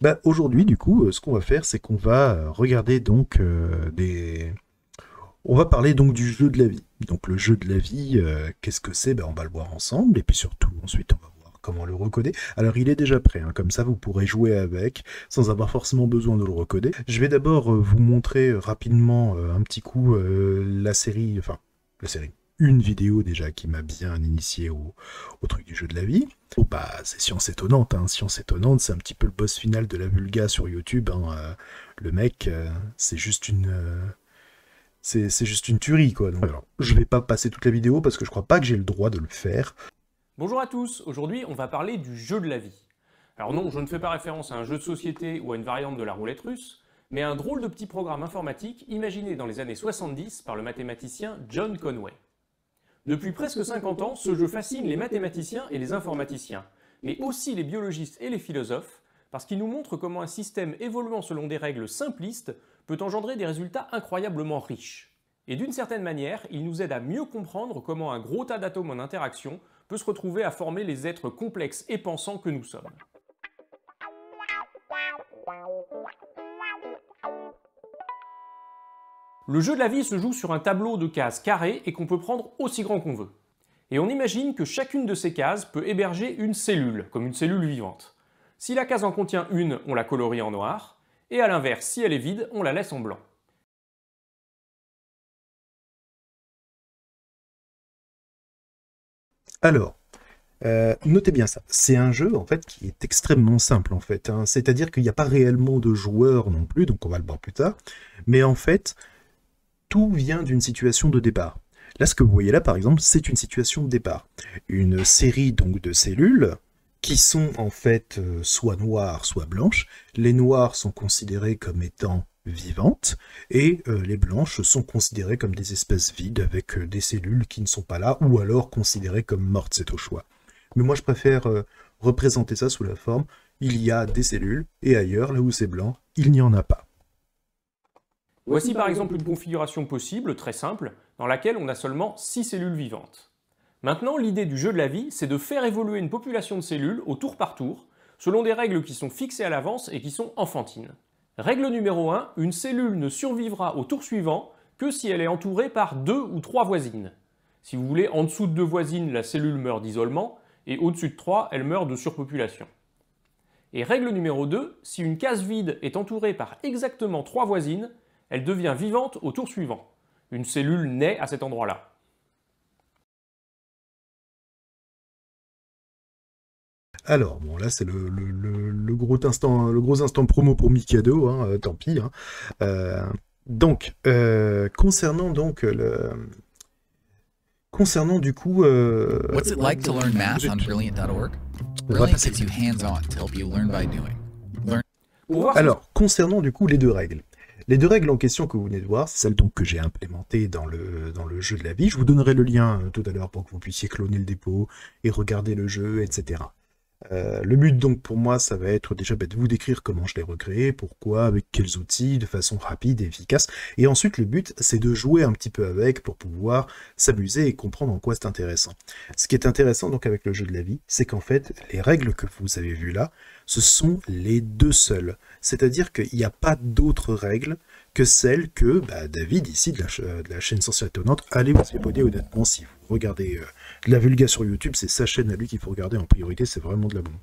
Bah, aujourd'hui, du coup, ce qu'on va faire, c'est qu'on va regarder donc On va parler donc du jeu de la vie. Donc le jeu de la vie, qu'est-ce que c'est? Ben, on va le voir ensemble, et puis surtout, ensuite, on va voir comment le recoder. Alors il est déjà prêt, hein, comme ça vous pourrez jouer avec, sans avoir forcément besoin de le recoder. Je vais d'abord vous montrer rapidement un petit coup la série, enfin, la série. Une vidéo déjà qui m'a bien initié au truc du jeu de la vie. Oh, bah, c'est Science Étonnante, hein. Science Étonnante, c'est un petit peu le boss final de la Vulga sur YouTube, hein. Le mec, c'est juste c'est juste une tuerie, quoi. Donc, alors, je vais pas passer toute la vidéo parce que je crois pas que j'ai le droit de le faire. Bonjour à tous, aujourd'hui on va parler du jeu de la vie. Alors non, je ne fais pas référence à un jeu de société ou à une variante de la roulette russe, mais à un drôle de petit programme informatique imaginé dans les années 70 par le mathématicien John Conway. Depuis presque 50 ans, ce jeu fascine les mathématiciens et les informaticiens, mais aussi les biologistes et les philosophes, parce qu'il nous montre comment un système évoluant selon des règles simplistes peut engendrer des résultats incroyablement riches. Et d'une certaine manière, il nous aide à mieux comprendre comment un gros tas d'atomes en interaction peut se retrouver à former les êtres complexes et pensants que nous sommes. Le jeu de la vie se joue sur un tableau de cases carrées et qu'on peut prendre aussi grand qu'on veut. Et on imagine que chacune de ces cases peut héberger une cellule, comme une cellule vivante. Si la case en contient une, on la colorie en noir, et à l'inverse, si elle est vide, on la laisse en blanc. Alors, notez bien ça. C'est un jeu, en fait, qui est extrêmement simple, en fait, hein. C'est-à-dire qu'il n'y a pas réellement de joueurs non plus, donc on va le voir plus tard. Mais en fait, tout vient d'une situation de départ. Là, ce que vous voyez là, par exemple, c'est une situation de départ. Une série donc de cellules qui sont en fait soit noires, soit blanches. Les noires sont considérées comme étant vivantes et les blanches sont considérées comme des espèces vides avec des cellules qui ne sont pas là ou alors considérées comme mortes, c'est au choix. Mais moi, je préfère représenter ça sous la forme il y a des cellules et ailleurs, là où c'est blanc, il n'y en a pas. Voici par exemple une configuration possible, très simple, dans laquelle on a seulement 6 cellules vivantes. Maintenant, l'idée du jeu de la vie, c'est de faire évoluer une population de cellules au tour par tour, selon des règles qui sont fixées à l'avance et qui sont enfantines. Règle numéro 1, une cellule ne survivra au tour suivant que si elle est entourée par 2 ou 3 voisines. Si vous voulez, en dessous de 2 voisines, la cellule meurt d'isolement, et au-dessus de 3, elle meurt de surpopulation. Et règle numéro 2, si une case vide est entourée par exactement 3 voisines, elle devient vivante au tour suivant. Une cellule naît à cet endroit-là. Alors, bon, là, c'est le gros instant promo pour Mikado, hein, tant pis, hein. Euh, concernant donc concernant du coup, What's it like to learn math on brilliant.org? Brilliant gives you hands-on to help you learn by doing. Alors, concernant du coup les deux règles. Les deux règles en question que vous venez de voir, c'est celles donc que j'ai implémentées dans le jeu de la vie. Je vous donnerai le lien tout à l'heure pour que vous puissiez cloner le dépôt et regarder le jeu, etc. Le but donc pour moi, ça va être déjà de vous décrire comment je l'ai recréé, pourquoi, avec quels outils, de façon rapide et efficace. Et ensuite, le but, c'est de jouer un petit peu avec pour pouvoir s'amuser et comprendre en quoi c'est intéressant. Ce qui est intéressant donc avec le jeu de la vie, c'est qu'en fait, les règles que vous avez vues là, ce sont les deux seules. C'est-à-dire qu'il n'y a pas d'autres règles que celles que David, ici, de la chaîne Science Étonnante, allez vous abonner honnêtement si vous regardez de la vulga sur YouTube, c'est sa chaîne à lui qu'il faut regarder en priorité, c'est vraiment de la bombe.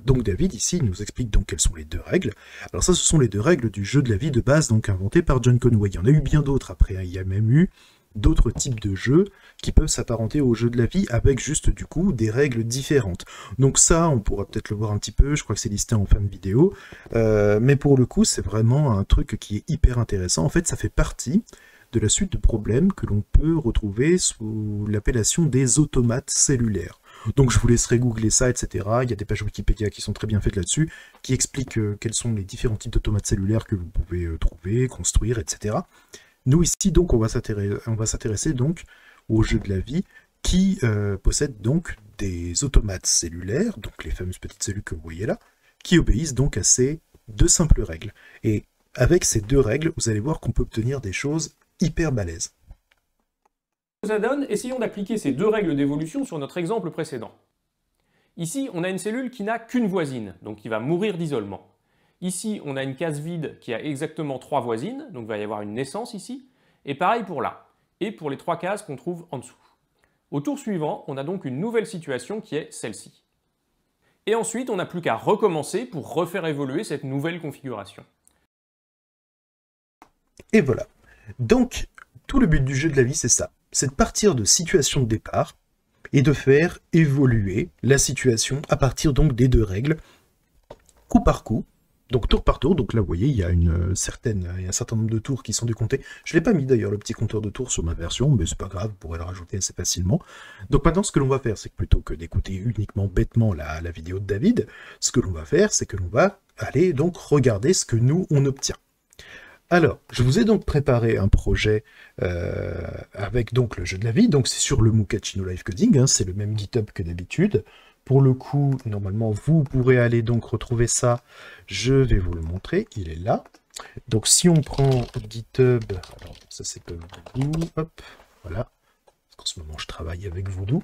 Donc David, ici, il nous explique donc quelles sont les deux règles. Alors ça, ce sont les deux règles du jeu de la vie de base, donc inventées par John Conway. Il y en a eu bien d'autres après, hein. Il y a même eu d'autres types de jeux qui peuvent s'apparenter au jeu de la vie avec juste du coup des règles différentes. Donc ça, on pourra peut-être le voir un petit peu, je crois que c'est listé en fin de vidéo, mais pour le coup, c'est vraiment un truc qui est hyper intéressant. En fait, ça fait partie de la suite de problèmes que l'on peut retrouver sous l'appellation des automates cellulaires. Donc je vous laisserai googler ça, etc. Il y a des pages Wikipédia qui sont très bien faites là-dessus, qui expliquent quels sont les différents types d'automates cellulaires que vous pouvez trouver, construire, etc. Nous ici, donc, on va s'intéresser donc au jeu de la vie qui possède donc des automates cellulaires, donc les fameuses petites cellules que vous voyez là, qui obéissent donc à ces deux simples règles. Et avec ces deux règles, vous allez voir qu'on peut obtenir des choses hyper balèzes. Ça donne, essayons d'appliquer ces deux règles d'évolution sur notre exemple précédent. Ici, on a une cellule qui n'a qu'une voisine, donc qui va mourir d'isolement. Ici, on a une case vide qui a exactement 3 voisines, donc il va y avoir une naissance ici. Et pareil pour là, et pour les 3 cases qu'on trouve en dessous. Au tour suivant, on a donc une nouvelle situation qui est celle-ci. Et ensuite, on n'a plus qu'à recommencer pour refaire évoluer cette nouvelle configuration. Et voilà. Donc, tout le but du jeu de la vie, c'est ça. C'est de partir de situation de départ et de faire évoluer la situation à partir donc des 2 règles, coup par coup, donc tour par tour. Donc là, vous voyez, il y a un certain nombre de tours qui sont décomptés. Je ne l'ai pas mis d'ailleurs, le petit compteur de tours sur ma version, mais c'est pas grave, vous pourrez le rajouter assez facilement. Donc maintenant, ce que l'on va faire, c'est que plutôt que d'écouter uniquement bêtement la vidéo de David, ce que l'on va faire, c'est que l'on va aller donc regarder ce que nous, on obtient. Alors, je vous ai donc préparé un projet avec donc le jeu de la vie. Donc c'est sur le Mukachi no Live Coding, hein, c'est le même GitHub que d'habitude. Pour le coup, normalement, vous pourrez aller donc retrouver ça. Je vais vous le montrer, il est là. Donc si on prend GitHub, alors ça c'est pas Voodoo, hop, voilà. Parce qu'en ce moment je travaille avec Voodoo.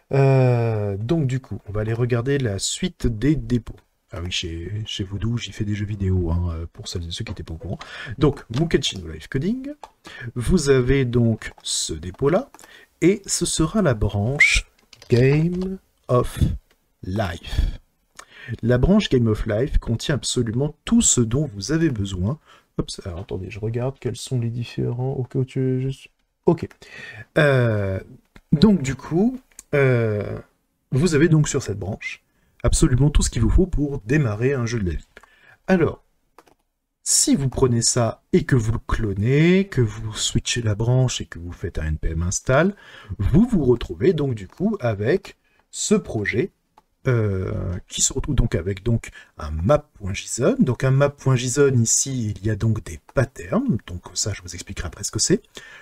Donc du coup, on va aller regarder la suite des dépôts. Ah oui, chez Voodoo, j'y fais des jeux vidéo, hein, pour celles et ceux qui n'étaient pas au courant. Donc, Mukachi no Live Coding, vous avez donc ce dépôt-là, et ce sera la branche Game of Life. La branche Game of Life contient absolument tout ce dont vous avez besoin. Hop, alors attendez, je regarde quels sont les différents... Ok. Donc du coup, vous avez donc sur cette branche absolument tout ce qu'il vous faut pour démarrer un jeu de la vie. Alors, si vous prenez ça et que vous le clonez, que vous switchez la branche et que vous faites un npm install, vous vous retrouvez donc du coup avec ce projet qui se retrouve donc avec un map.json. Donc un map.json, ici, il y a donc des patterns, donc ça je vous expliquerai après ce que c'est,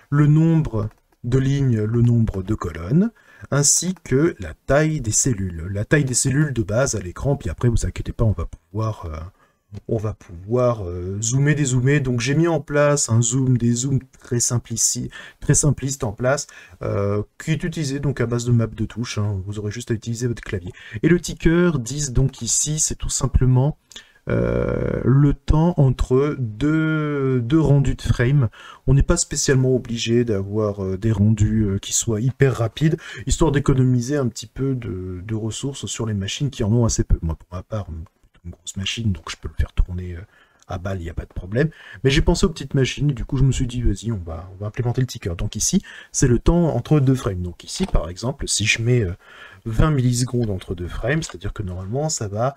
le nombre de lignes, le nombre de colonnes, ainsi que la taille des cellules. La taille des cellules de base à l'écran, puis après, vous inquiétez pas, on va pouvoir zoomer, dézoomer. Donc j'ai mis en place un zoom, des zooms très simplistes en place, qui est utilisé donc à base de map de touches, hein. Vous aurez juste à utiliser votre clavier. Et le ticker, disent donc ici, c'est tout simplement le temps entre deux rendus de frame. On n'est pas spécialement obligé d'avoir des rendus qui soient hyper rapides, histoire d'économiser un petit peu de ressources sur les machines qui en ont assez peu. Moi, pour ma part, une grosse machine, donc je peux le faire tourner à balle, il n'y a pas de problème. Mais j'ai pensé aux petites machines, et du coup je me suis dit, vas-y, on va implémenter le ticker. Donc ici, c'est le temps entre 2 frames. Donc ici, par exemple, si je mets 20 millisecondes entre 2 frames, c'est-à-dire que normalement, ça va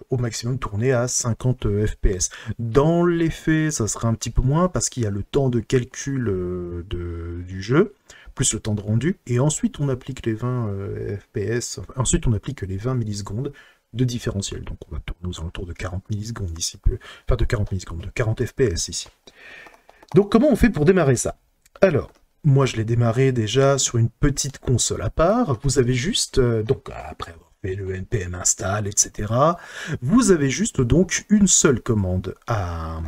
au maximum tourner à 50 fps. Dans les faits, ça sera un petit peu moins parce qu'il y a le temps de calcul du jeu, plus le temps de rendu, et ensuite on applique les 20 fps, ensuite on applique les 20 millisecondes de différentiel. Donc on va tourner aux alentours de 40 millisecondes ici, enfin de 40 millisecondes, de 40 fps ici. Donc comment on fait pour démarrer ça? Alors, moi je l'ai démarré déjà sur une petite console à part. Vous avez juste, donc après avoir fait le npm install, etc., vous avez juste donc une seule commande à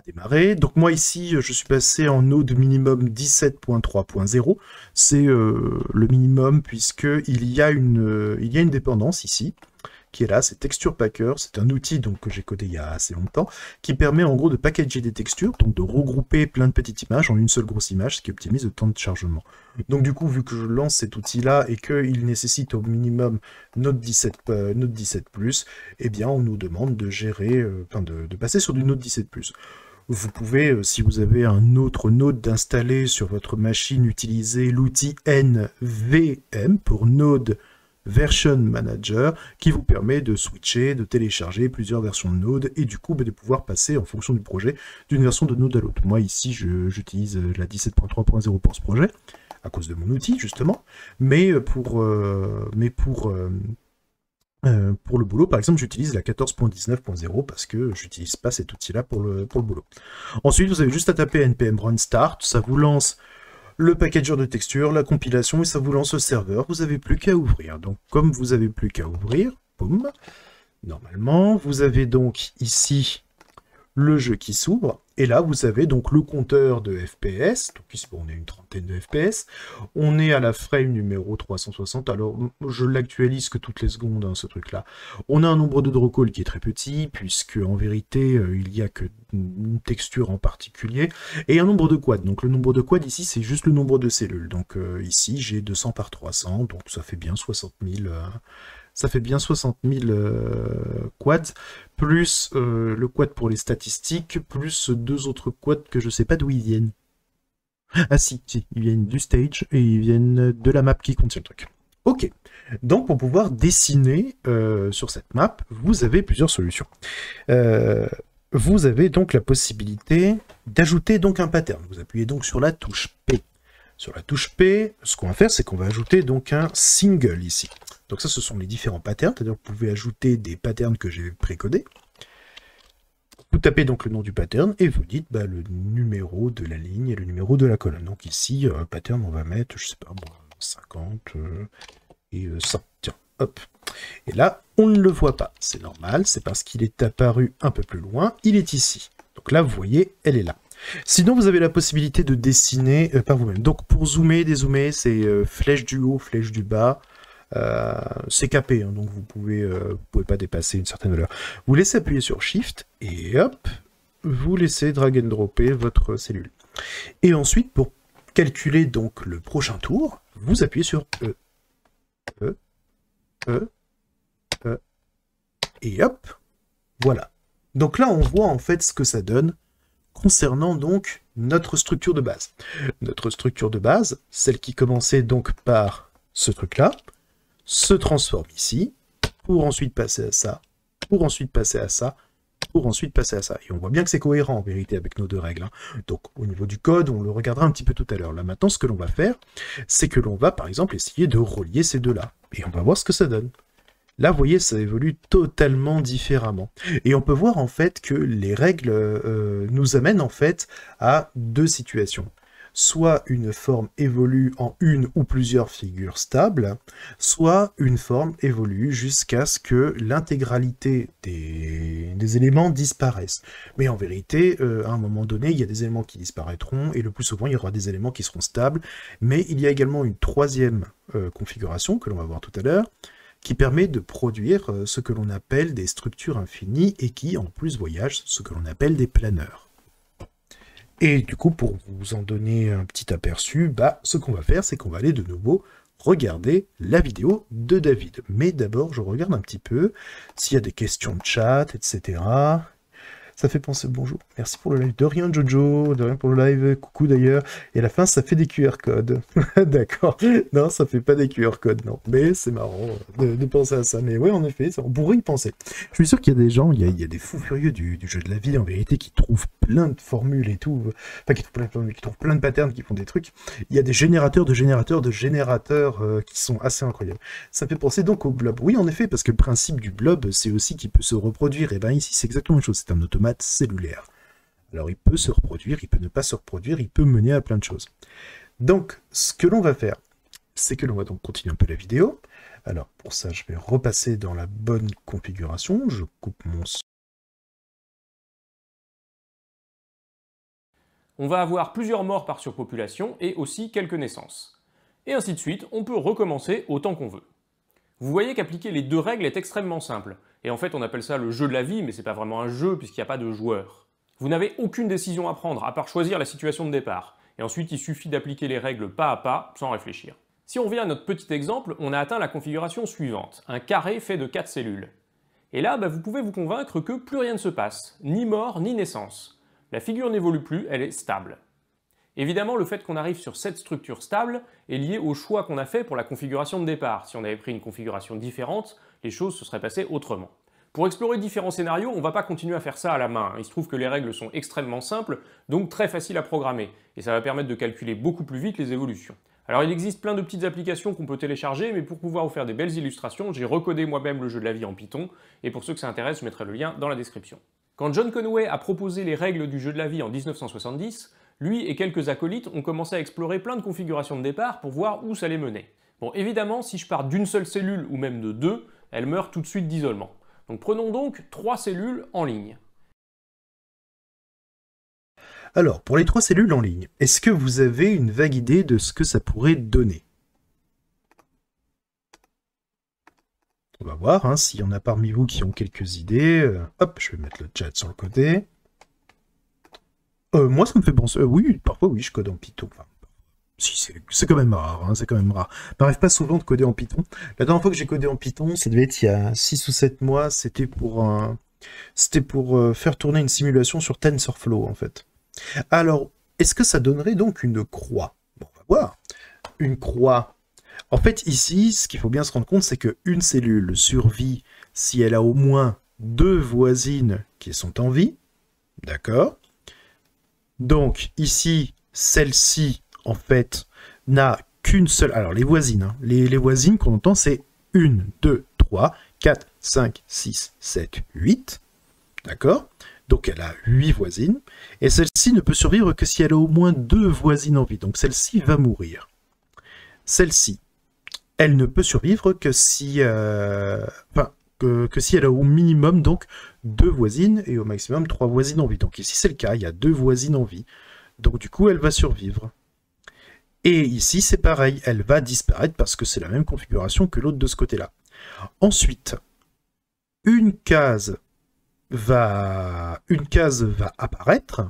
démarrer. Donc moi ici, je suis passé en node minimum 17.3.0. C'est le minimum puisqu'il y a une dépendance ici, qui est là, c'est Texture Packer. C'est un outil donc, que j'ai codé il y a assez longtemps, qui permet en gros de packager des textures, donc de regrouper plein de petites images en une seule grosse image, ce qui optimise le temps de chargement. Donc du coup, vu que je lance cet outil-là et qu'il nécessite au minimum Node 17+, eh bien on nous demande de gérer, de passer sur du Node 17+. Vous pouvez, si vous avez un autre node d'installer sur votre machine, utiliser l'outil NVM pour Node Version Manager, qui vous permet de switcher, de télécharger plusieurs versions de Node, et du coup de pouvoir passer en fonction du projet d'une version de Node à l'autre. Moi ici j'utilise la 17.3.0 pour ce projet, à cause de mon outil justement, mais pour le boulot, par exemple, j'utilise la 14.19.0 parce que j'utilise pas cet outil-là pour le boulot. Ensuite, vous avez juste à taper npm run start, ça vous lance le packager de texture, la compilation, et ça vous lance le serveur. Vous n'avez plus qu'à ouvrir. Donc, comme vous n'avez plus qu'à ouvrir, boum, normalement, vous avez donc ici le jeu qui s'ouvre, et là vous avez donc le compteur de FPS, donc ici on est une trentaine de FPS, on est à la frame numéro 360, alors je l'actualise que toutes les secondes hein, ce truc là. On a un nombre de draw call qui est très petit, puisque en vérité il n'y a que une texture en particulier, et un nombre de quads, donc le nombre de quads ici c'est juste le nombre de cellules, donc ici j'ai 200 par 300, donc ça fait bien 60 000... Ça fait bien 60 000 quads, plus le quad pour les statistiques, plus deux autres quads que je sais pas d'où ils viennent. Ah si, ils viennent du stage et ils viennent de la map qui contient le truc. Ok, donc pour pouvoir dessiner sur cette map, vous avez plusieurs solutions. Vous avez donc la possibilité d'ajouter donc un pattern. Vous appuyez donc sur la touche P. Sur la touche P, ce qu'on va faire, c'est qu'on va ajouter donc un single ici. Donc ça, ce sont les différents patterns, c'est-à-dire que vous pouvez ajouter des patterns que j'ai précodés. Vous tapez donc le nom du pattern et vous dites bah, le numéro de la ligne et le numéro de la colonne. Donc ici, pattern, on va mettre, je sais pas, bon, 50 et 100. Tiens, hop. Et là, on ne le voit pas. C'est normal, c'est parce qu'il est apparu un peu plus loin. Il est ici. Donc là, vous voyez, elle est là. Sinon, vous avez la possibilité de dessiner par vous-même. Donc pour zoomer, dézoomer, c'est flèche du haut, flèche du bas. C'est capé, hein, donc vous pouvez pas dépasser une certaine valeur. Vous laissez appuyer sur Shift et hop, vous laissez drag and dropper votre cellule. Et ensuite, pour calculer donc le prochain tour, vous appuyez sur E, et hop, voilà. Donc là, on voit en fait ce que ça donne concernant donc notre structure de base. Notre structure de base, celle qui commençait donc par ce truc-là, se transforme ici, pour ensuite passer à ça, pour ensuite passer à ça, pour ensuite passer à ça. Et on voit bien que c'est cohérent en vérité avec nos deux règles. Hein. Donc au niveau du code, on le regardera un petit peu tout à l'heure. Là maintenant, ce que l'on va faire, c'est que l'on va par exemple essayer de relier ces deux-là. Et on va voir ce que ça donne. Là, vous voyez, ça évolue totalement différemment. Et on peut voir en fait que les règles nous amènent en fait à deux situations. Soit une forme évolue en une ou plusieurs figures stables, soit une forme évolue jusqu'à ce que l'intégralité des éléments disparaissent. Mais en vérité, à un moment donné, il y a des éléments qui disparaîtront, et le plus souvent, il y aura des éléments qui seront stables. Mais il y a également une troisième configuration, que l'on va voir tout à l'heure, qui permet de produire ce que l'on appelle des structures infinies, et qui, en plus, voyagent ce que l'on appelle des planeurs. Et du coup, pour vous en donner un petit aperçu, bah, ce qu'on va faire, c'est qu'on va aller de nouveau regarder la vidéo de David. Mais d'abord, je regarde un petit peu s'il y a des questions de chat, etc. Ça fait penser, bonjour, merci pour le live. De rien Jojo, de rien pour le live, coucou d'ailleurs. Et à la fin, ça fait des QR codes. D'accord. Non, ça fait pas des QR codes, non. Mais c'est marrant de penser à ça. Mais oui, en effet, on pourrait y penser. Je suis sûr qu'il y a des gens, il y a des fous furieux du jeu de la vie, en vérité, qui trouvent plein de formules et tout. Enfin, qui trouvent plein de patterns, qui font des trucs. Il y a des générateurs de générateurs qui sont assez incroyables. Ça fait penser donc au blob. Oui, en effet, parce que le principe du blob, c'est aussi qu'il peut se reproduire. Et bien ici, c'est exactement la même chose. C'est un automate cellulaire. Alors il peut se reproduire, il peut ne pas se reproduire, il peut mener à plein de choses. Donc ce que l'on va faire, c'est que l'on va donc continuer un peu la vidéo. Alors pour ça, je vais repasser dans la bonne configuration. Je coupe mon son. On va avoir plusieurs morts par surpopulation et aussi quelques naissances. Et ainsi de suite, on peut recommencer autant qu'on veut. Vous voyez qu'appliquer les deux règles est extrêmement simple. Et en fait, on appelle ça le jeu de la vie, mais c'est pas vraiment un jeu puisqu'il n'y a pas de joueur. Vous n'avez aucune décision à prendre, à part choisir la situation de départ. Et ensuite, il suffit d'appliquer les règles pas à pas, sans réfléchir. Si on revient à notre petit exemple, on a atteint la configuration suivante, un carré fait de 4 cellules. Et là, vous pouvez vous convaincre que plus rien ne se passe, ni mort, ni naissance. La figure n'évolue plus, elle est stable. Évidemment, le fait qu'on arrive sur cette structure stable est lié au choix qu'on a fait pour la configuration de départ. Si on avait pris une configuration différente, les choses se seraient passées autrement. Pour explorer différents scénarios, on ne va pas continuer à faire ça à la main. Il se trouve que les règles sont extrêmement simples, donc très faciles à programmer, et ça va permettre de calculer beaucoup plus vite les évolutions. Alors il existe plein de petites applications qu'on peut télécharger, mais pour pouvoir vous faire des belles illustrations, j'ai recodé moi-même le jeu de la vie en Python, et pour ceux que ça intéresse, je mettrai le lien dans la description. Quand John Conway a proposé les règles du jeu de la vie en 1970, lui et quelques acolytes ont commencé à explorer plein de configurations de départ pour voir où ça les menait. Bon, évidemment, si je pars d'une seule cellule ou même de deux, elle meurt tout de suite d'isolement. Donc prenons donc 3 cellules en ligne. Alors, pour les 3 cellules en ligne, est-ce que vous avez une vague idée de ce que ça pourrait donner? On va voir hein, s'il y en a parmi vous qui ont quelques idées. Hop, je vais mettre le chat sur le côté. Moi, ça me fait penser... oui, parfois, oui, je code en Python. Enfin, si, c'est quand même rare, hein, c'est quand même rare. Ça m'arrive pas souvent de coder en Python. La dernière fois que j'ai codé en Python, ça devait être il y a 6 ou 7 mois, c'était pour faire tourner une simulation sur TensorFlow, en fait. Alors, est-ce que ça donnerait donc une croix? Bon, on va voir. Une croix... En fait, ici, ce qu'il faut bien se rendre compte, c'est qu'une cellule survit si elle a au moins 2 voisines qui sont en vie. D'accord? Donc, ici, celle-ci, en fait, n'a qu'une seule... Alors, les voisines, hein. Les voisines qu'on entend, c'est 1, 2, 3, 4, 5, 6, 7, 8. D'accord? Donc, elle a 8 voisines. Et celle-ci ne peut survivre que si elle a au moins 2 voisines en vie. Donc, celle-ci va mourir. Celle-ci, elle ne peut survivre que si... que si elle a au minimum donc 2 voisines et au maximum 3 voisines en vie. Donc ici c'est le cas, il y a 2 voisines en vie. Donc du coup elle va survivre. Et ici c'est pareil, elle va disparaître parce que c'est la même configuration que l'autre de ce côté-là. Ensuite, une case va apparaître,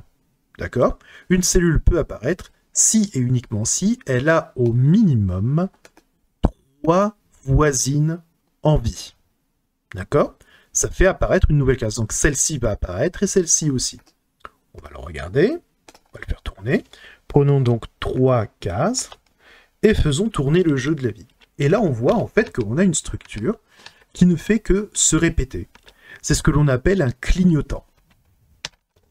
d'accord? Une cellule peut apparaître si et uniquement si elle a au minimum 3 voisines en vie. D'accord? Ça fait apparaître une nouvelle case. Donc celle-ci va apparaître et celle-ci aussi. On va le regarder. On va le faire tourner. Prenons donc 3 cases et faisons tourner le jeu de la vie. Et là, on voit en fait qu'on a une structure qui ne fait que se répéter. C'est ce que l'on appelle un clignotant.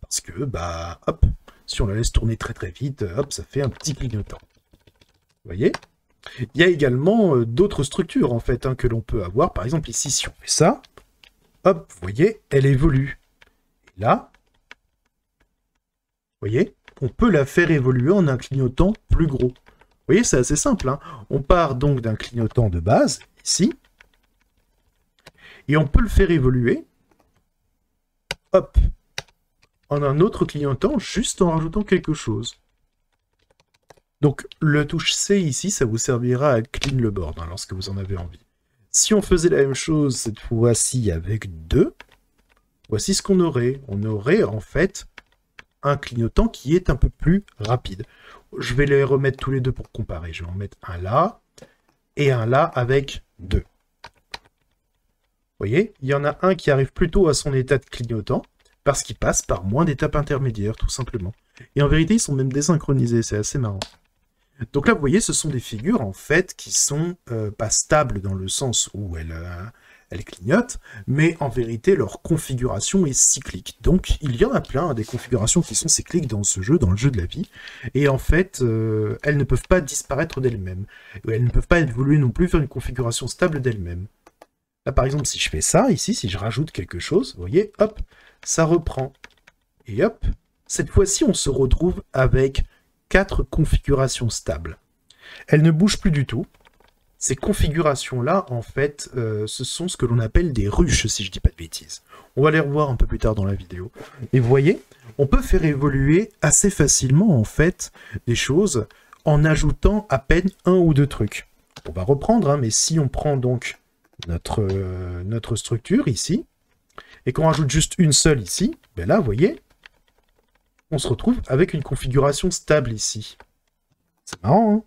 Parce que, bah, hop, si on la laisse tourner très très vite, hop, ça fait un petit clignotant. Vous voyez? Il y a également d'autres structures en fait hein, que l'on peut avoir. Par exemple ici, si on fait ça, hop, vous voyez, elle évolue. Et là, vous voyez, on peut la faire évoluer en un clignotant plus gros. Vous voyez, c'est assez simple. Hein. On part donc d'un clignotant de base, ici, et on peut le faire évoluer, hop, en un autre clignotant, juste en rajoutant quelque chose. Donc, le touche C ici, ça vous servira à clean le board, hein, lorsque vous en avez envie. Si on faisait la même chose cette fois-ci avec 2, voici ce qu'on aurait. On aurait en fait un clignotant qui est un peu plus rapide. Je vais les remettre tous les deux pour comparer. Je vais en mettre un là et un là avec 2. Vous voyez, il y en a un qui arrive plutôt à son état de clignotant parce qu'il passe par moins d'étapes intermédiaires, tout simplement. Et en vérité, ils sont même désynchronisés, c'est assez marrant. Donc là, vous voyez, ce sont des figures, en fait, qui sont pas stables dans le sens où elles clignotent, mais en vérité, leur configuration est cyclique. Donc, il y en a plein, des configurations qui sont cycliques dans ce jeu, dans le jeu de la vie, et en fait, elles ne peuvent pas disparaître d'elles-mêmes. Elles ne peuvent pas évoluer non plus vers une configuration stable d'elles-mêmes. Là, par exemple, si je fais ça, ici, si je rajoute quelque chose, vous voyez, hop, ça reprend. Et hop, cette fois-ci, on se retrouve avec 4 configurations stables. Elles ne bougent plus du tout. Ces configurations-là, en fait, ce sont ce que l'on appelle des ruches, si je dis pas de bêtises. On va les revoir un peu plus tard dans la vidéo. Et vous voyez, on peut faire évoluer assez facilement, en fait, des choses en ajoutant à peine 1 ou 2 trucs. On va reprendre, hein, mais si on prend donc notre structure ici, et qu'on rajoute juste une seule ici, ben là, vous voyez, on se retrouve avec une configuration stable ici. C'est marrant, hein?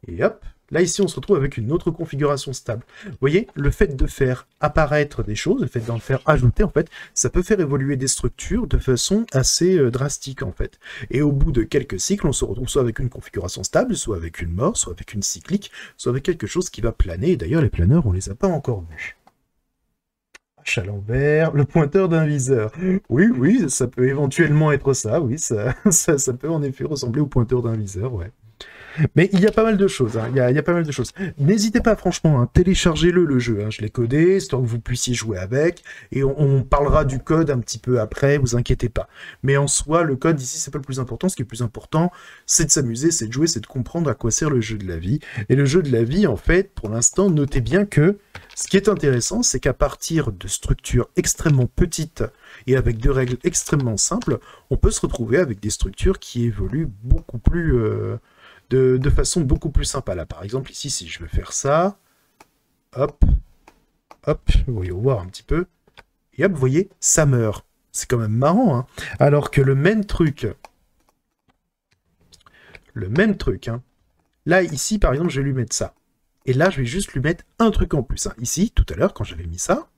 Et hop, là ici on se retrouve avec une autre configuration stable. Vous voyez, le fait de faire apparaître des choses, le fait d'en faire ajouter, en fait, ça peut faire évoluer des structures de façon assez drastique, en fait. Et au bout de quelques cycles, on se retrouve soit avec une configuration stable, soit avec une mort, soit avec une cyclique, soit avec quelque chose qui va planer. Et d'ailleurs, les planeurs, on les a pas encore vus. À l'envers, le pointeur d'un viseur. Oui, oui, ça peut éventuellement être ça, oui, ça peut en effet ressembler au pointeur d'un viseur, ouais. Mais il y a pas mal de choses, hein. Il y a pas mal de choses. N'hésitez pas, franchement, hein, téléchargez-le, le jeu, hein. Je l'ai codé, histoire que vous puissiez jouer avec, et on parlera du code un petit peu après, vous inquiétez pas. Mais en soi, le code, ici, c'est pas le plus important. Ce qui est le plus important, c'est de s'amuser, c'est de jouer, c'est de comprendre à quoi sert le jeu de la vie. Et le jeu de la vie, en fait, pour l'instant, notez bien que ce qui est intéressant, c'est qu'à partir de structures extrêmement petites et avec de règles extrêmement simples, on peut se retrouver avec des structures qui évoluent beaucoup plus... de façon beaucoup plus sympa. Là, par exemple, ici, si je veux faire ça, hop, hop, voyons voir un petit peu, et hop, vous voyez, ça meurt. C'est quand même marrant, hein. Alors que le même truc, hein, là, ici, par exemple, je vais lui mettre ça. Et là, je vais juste lui mettre un truc en plus, hein. Ici, tout à l'heure, quand j'avais mis ça,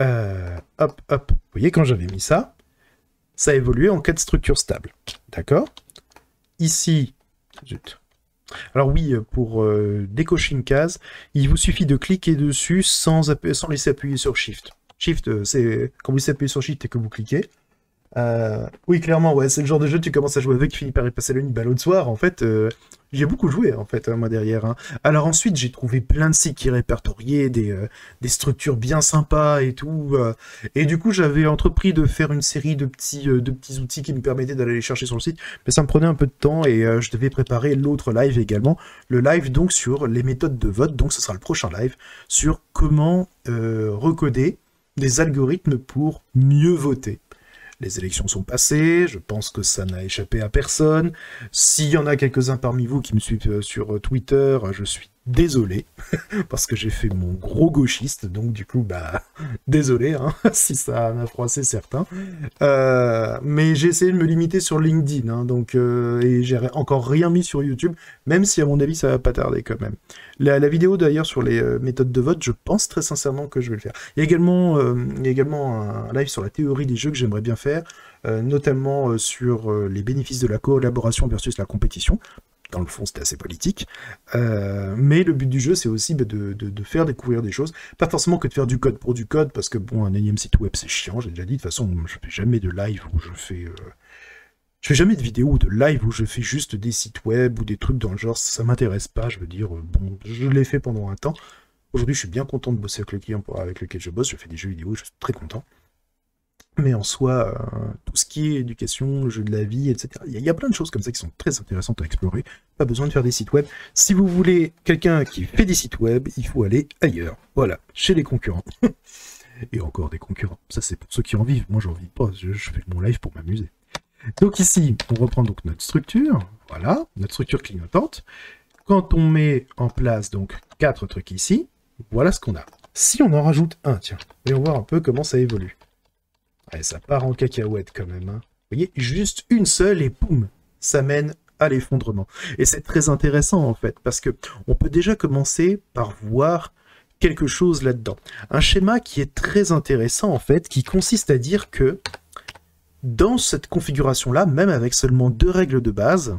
hop, hop, vous voyez, quand j'avais mis ça, ça a évolué en cas de structure stable. D'accord? Ici, zut. Alors oui, pour décocher une case, il vous suffit de cliquer dessus sans laisser appuyer sur Shift. Shift, c'est quand vous laissez appuyer sur Shift et que vous cliquez. Oui, clairement, ouais, c'est le genre de jeu, tu commences à jouer avec, tu finis par y passer la nuit, bah, l'autre soir, en fait, j'ai beaucoup joué, en fait, moi, derrière. Hein. Alors ensuite, j'ai trouvé plein de sites qui répertoriaient des structures bien sympas et tout, et du coup, j'avais entrepris de faire une série de petits outils qui me permettaient d'aller les chercher sur le site, mais ça me prenait un peu de temps, et je devais préparer l'autre live également, le live, donc, sur les méthodes de vote, donc ce sera le prochain live, sur comment recoder des algorithmes pour mieux voter. Les élections sont passées, je pense que ça n'a échappé à personne. S'il y en a quelques-uns parmi vous qui me suivent sur Twitter, je suis désolé, parce que j'ai fait mon gros gauchiste, donc du coup, bah, désolé, hein, si ça m'a froissé certains. Mais j'ai essayé de me limiter sur LinkedIn, hein, donc, et j'ai encore rien mis sur YouTube, même si à mon avis, ça va pas tarder quand même. La vidéo d'ailleurs sur les méthodes de vote, je pense très sincèrement que je vais le faire. Il y a également un live sur la théorie des jeux que j'aimerais bien faire, notamment sur les bénéfices de la collaboration versus la compétition. Dans le fond, c'était assez politique. Mais le but du jeu, c'est aussi de faire découvrir des choses. Pas forcément que de faire du code pour du code, parce que bon, un énième site web, c'est chiant, j'ai déjà dit. De toute façon, je fais jamais de live où je fais... Je fais jamais de vidéo ou de live où je fais juste des sites web ou des trucs dans le genre, ça m'intéresse pas, je veux dire, bon, je l'ai fait pendant un temps. Aujourd'hui, je suis bien content de bosser avec le client avec lequel je bosse, je fais des jeux vidéo, je suis très content. Mais en soi, tout ce qui est éducation, jeu de la vie, etc., il y a plein de choses comme ça qui sont très intéressantes à explorer. Pas besoin de faire des sites web. Si vous voulez quelqu'un qui fait des sites web, il faut aller ailleurs. Voilà, chez les concurrents. Et encore des concurrents. Ça, c'est pour ceux qui en vivent. Moi, j'en vis pas. Je fais mon live pour m'amuser. Donc ici, on reprend donc notre structure. Voilà, notre structure clignotante. Quand on met en place donc 4 trucs ici, voilà ce qu'on a. Si on en rajoute un, tiens, voyons voir un peu comment ça évolue. Ouais, ça part en cacahuète quand même. Hein. Vous voyez, juste une seule et boum, ça mène à l'effondrement. Et c'est très intéressant en fait, parce que on peut déjà commencer par voir quelque chose là-dedans. Un schéma qui est très intéressant en fait, qui consiste à dire que dans cette configuration-là, même avec seulement 2 règles de base,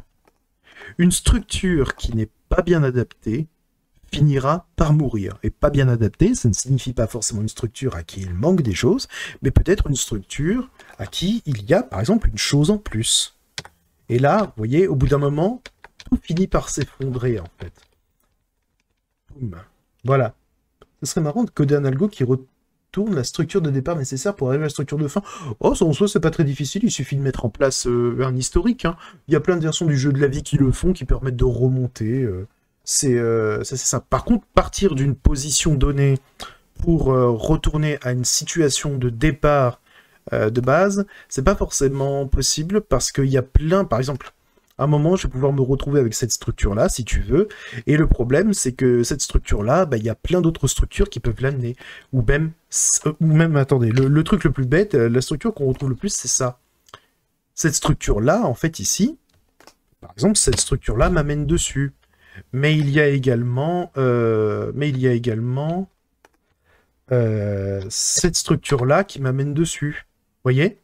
une structure qui n'est pas bien adaptée finira par mourir. Et pas bien adaptée, ça ne signifie pas forcément une structure à qui il manque des choses, mais peut-être une structure à qui il y a, par exemple, une chose en plus. Et là, vous voyez, au bout d'un moment, tout finit par s'effondrer, en fait. Boum. Voilà. Ce serait marrant de coder un algo qui retourne la structure de départ nécessaire pour arriver à la structure de fin. Oh, ça en soi, c'est pas très difficile, il suffit de mettre en place un historique. Hein. Il y a plein de versions du jeu de la vie qui le font, qui permettent de remonter... C'est ça. Par contre, partir d'une position donnée pour retourner à une situation de départ de base, c'est pas forcément possible parce qu'il y a plein, par exemple, à un moment, je vais pouvoir me retrouver avec cette structure-là, si tu veux, et le problème, c'est que cette structure-là, bah, il y a plein d'autres structures qui peuvent l'amener, ou même, attendez, le truc le plus bête, la structure qu'on retrouve le plus, c'est ça. Cette structure-là, en fait, ici, par exemple, cette structure-là m'amène dessus. Mais il y a également, cette structure-là qui m'amène dessus. Vous voyez?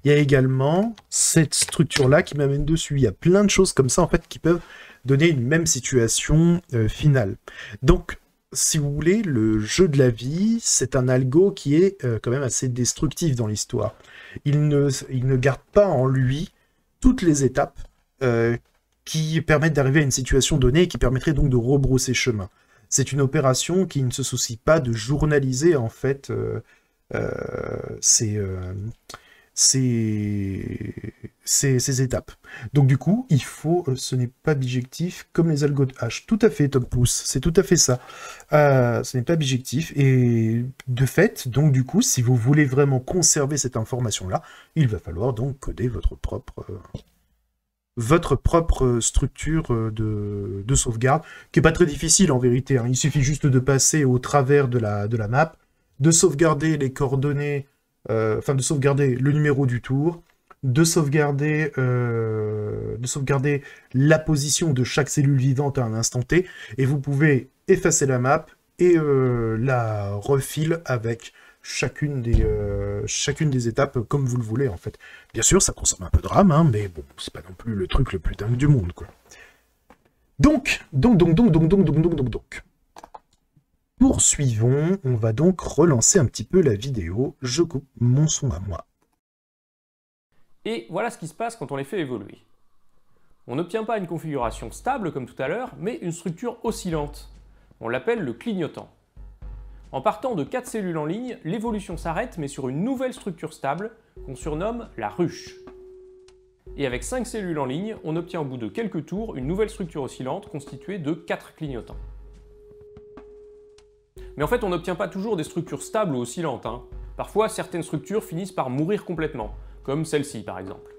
Il y a également cette structure-là qui m'amène dessus. Il y a plein de choses comme ça, en fait, qui peuvent donner une même situation finale. Donc, si vous voulez, le jeu de la vie, c'est un algo qui est quand même assez destructif dans l'histoire. Il ne garde pas en lui toutes les étapes qui permettent d'arriver à une situation donnée et qui permettrait donc de rebrousser chemin. C'est une opération qui ne se soucie pas de journaliser en fait ces étapes. Donc du coup, il faut, ce n'est pas bijectif comme les algos de hash. Tout à fait, Top Pouce, c'est tout à fait ça. Ce n'est pas bijectif, et de fait, donc du coup, si vous voulez vraiment conserver cette information-là, il va falloir donc coder votre propre structure de sauvegarde, qui n'est pas très difficile en vérité, hein. Il suffit juste de passer au travers de la map, de sauvegarder les coordonnées, enfin de sauvegarder le numéro du tour, de sauvegarder la position de chaque cellule vivante à un instant T, et vous pouvez effacer la map et la refile avec chacune des étapes comme vous le voulez en fait. Bien sûr, ça consomme un peu de RAM, hein, mais bon, c'est pas non plus le truc le plus dingue du monde, quoi. Donc. Poursuivons, on va donc relancer un petit peu la vidéo. Je coupe mon son à moi. Et voilà ce qui se passe quand on les fait évoluer. On n'obtient pas une configuration stable comme tout à l'heure, mais une structure oscillante. On l'appelle le clignotant. En partant de 4 cellules en ligne, l'évolution s'arrête mais sur une nouvelle structure stable qu'on surnomme la ruche. Et avec 5 cellules en ligne, on obtient au bout de quelques tours une nouvelle structure oscillante constituée de 4 clignotants. Mais en fait, on n'obtient pas toujours des structures stables ou oscillantes, hein. Parfois, certaines structures finissent par mourir complètement, comme celle-ci par exemple.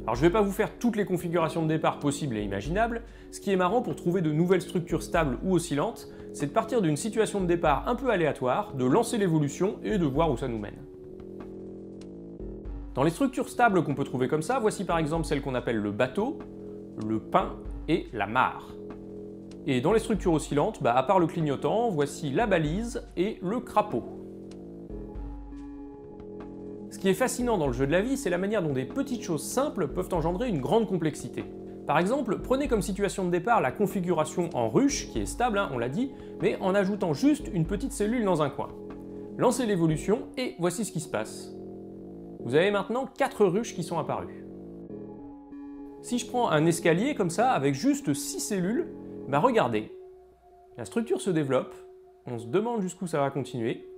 Alors je ne vais pas vous faire toutes les configurations de départ possibles et imaginables. Ce qui est marrant pour trouver de nouvelles structures stables ou oscillantes, c'est de partir d'une situation de départ un peu aléatoire, de lancer l'évolution et de voir où ça nous mène. Dans les structures stables qu'on peut trouver comme ça, voici par exemple celles qu'on appelle le bateau, le pain et la mare. Et dans les structures oscillantes, à part le clignotant, voici la balise et le crapaud. Ce qui est fascinant dans le jeu de la vie, c'est la manière dont des petites choses simples peuvent engendrer une grande complexité. Par exemple, prenez comme situation de départ la configuration en ruche, qui est stable, hein, on l'a dit, mais en ajoutant juste une petite cellule dans un coin. Lancez l'évolution et voici ce qui se passe. Vous avez maintenant 4 ruches qui sont apparues. Si je prends un escalier comme ça, avec juste 6 cellules, regardez, la structure se développe, on se demande jusqu'où ça va continuer,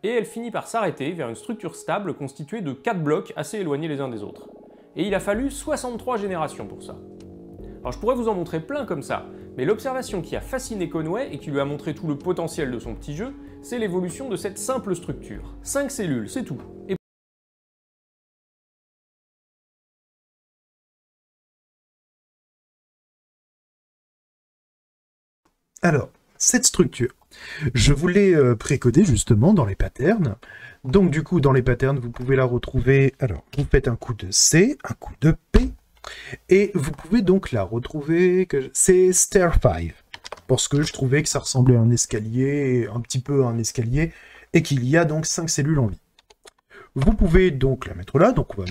et elle finit par s'arrêter vers une structure stable constituée de 4 blocs assez éloignés les uns des autres. Et il a fallu 63 générations pour ça. Alors je pourrais vous en montrer plein comme ça, mais l'observation qui a fasciné Conway et qui lui a montré tout le potentiel de son petit jeu, c'est l'évolution de cette simple structure. 5 cellules, c'est tout. Et alors, cette structure, je vous l'ai précodée justement dans les patterns. Donc du coup, dans les patterns, vous pouvez la retrouver. Alors, vous faites un coup de C, un coup de P, et vous pouvez donc la retrouver. C'est Stair 5, parce que je trouvais que ça ressemblait à un escalier, un petit peu à un escalier, et qu'il y a donc 5 cellules en vie. Vous pouvez donc la mettre là. Donc on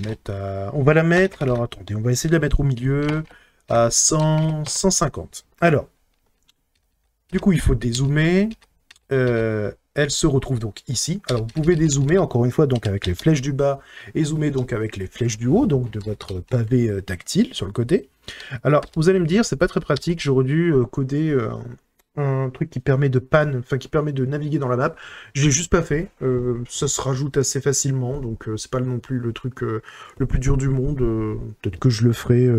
va la mettre. Alors attendez, on va essayer de la mettre au milieu à 100, 150. Alors. Du coup, il faut dézoomer. Elle se retrouve donc ici. Alors, vous pouvez dézoomer, encore une fois, donc avec les flèches du bas, et zoomer donc avec les flèches du haut, donc de votre pavé tactile sur le côté. Alors, vous allez me dire, c'est pas très pratique, j'aurais dû coder un truc qui permet de qui permet de naviguer dans la map. Je l'ai juste pas fait. Ça se rajoute assez facilement, donc c'est pas non plus le truc le plus dur du monde. Peut-être que je le ferai.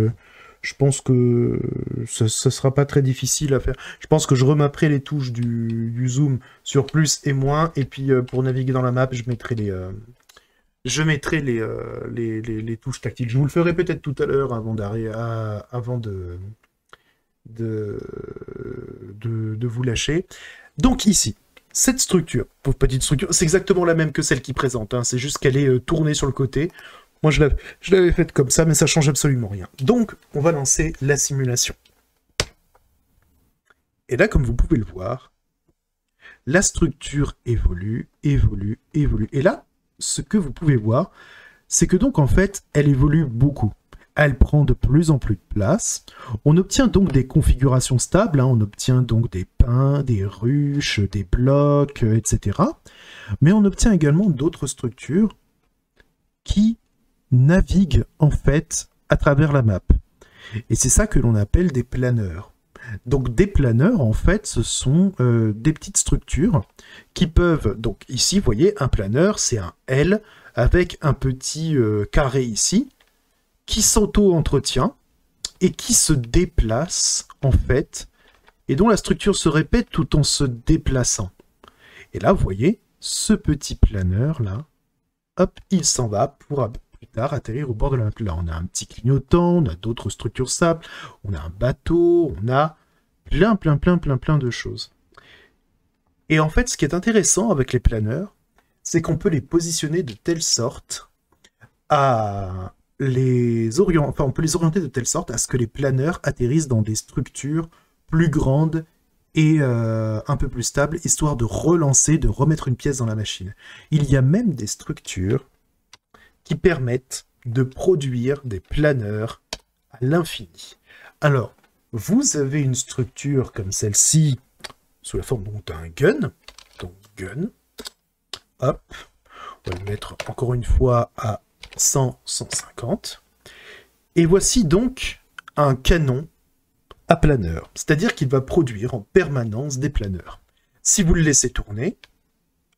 Je pense que ça sera pas très difficile à faire. Je pense que je remapperai les touches du zoom sur plus et moins, et puis pour naviguer dans la map, je mettrai les touches tactiles. Je vous le ferai peut-être tout à l'heure avant de vous lâcher. Donc ici, cette structure, pour petite structure, c'est exactement la même que celle qui présente, hein, c'est juste qu'elle est tournée sur le côté. Moi, je l'avais faite comme ça, mais ça change absolument rien. Donc, on va lancer la simulation. Et là, comme vous pouvez le voir, la structure évolue, évolue, évolue. Et là, ce que vous pouvez voir, c'est que donc, en fait, elle évolue beaucoup. Elle prend de plus en plus de place. On obtient donc des configurations stables, hein. On obtient donc des pins, des ruches, des blocs, etc. Mais on obtient également d'autres structures qui naviguent en fait à travers la map. Et c'est ça que l'on appelle des planeurs. Donc des planeurs, en fait, ce sont des petites structures qui peuvent... Donc ici, vous voyez, un planeur, c'est un L avec un petit carré ici, qui s'auto-entretient et qui se déplace, en fait, et dont la structure se répète tout en se déplaçant. Et là, vous voyez, ce petit planeur-là, hop, il s'en va pour plus tard atterrir au bord de la map. Là, on a un petit clignotant, on a d'autres structures stables, on a un bateau, on a plein de choses. Et en fait, ce qui est intéressant avec les planeurs, c'est qu'on peut les positionner de telle sorte à on peut les orienter de telle sorte à ce que les planeurs atterrissent dans des structures plus grandes et un peu plus stables, histoire de relancer, de remettre une pièce dans la machine. Il y a même des structures qui permettent de produire des planeurs à l'infini. Alors, vous avez une structure comme celle-ci, sous la forme d'un gun. Donc, gun. Hop. On va le mettre encore une fois à 100, 150. Et voici donc un canon à planeur. C'est-à-dire qu'il va produire en permanence des planeurs. Si vous le laissez tourner,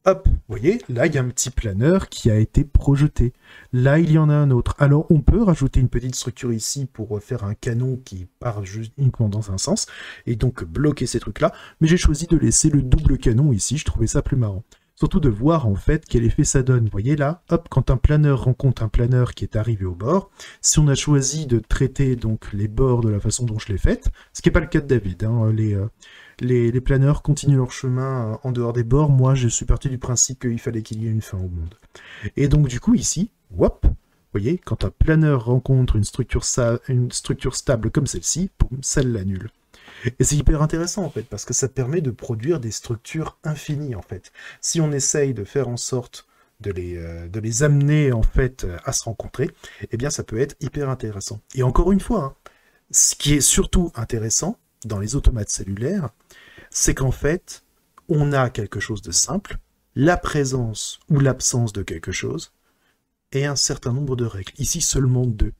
hop, vous voyez, là il y a un petit planeur qui a été projeté. Là il y en a un autre. Alors on peut rajouter une petite structure ici pour faire un canon qui part juste uniquement dans un sens, et donc bloquer ces trucs-là. Mais j'ai choisi de laisser le double canon ici, je trouvais ça plus marrant. Surtout de voir en fait quel effet ça donne. Vous voyez là, hop, quand un planeur rencontre un planeur qui est arrivé au bord, si on a choisi de traiter donc les bords de la façon dont je l'ai faite, ce qui n'est pas le cas de David, hein, les planeurs continuent leur chemin en dehors des bords. Moi, je suis parti du principe qu'il fallait qu'il y ait une fin au monde. Et donc, du coup, ici, whoop, vous voyez, quand un planeur rencontre une structure stable comme celle-ci, ça l'annule. Et c'est hyper intéressant, en fait, parce que ça permet de produire des structures infinies, en fait. Si on essaye de faire en sorte de les amener, en fait, à se rencontrer, eh bien, ça peut être hyper intéressant. Et encore une fois, hein, ce qui est surtout intéressant dans les automates cellulaires, c'est qu'en fait, on a quelque chose de simple, la présence ou l'absence de quelque chose, et un certain nombre de règles. Ici, seulement 2.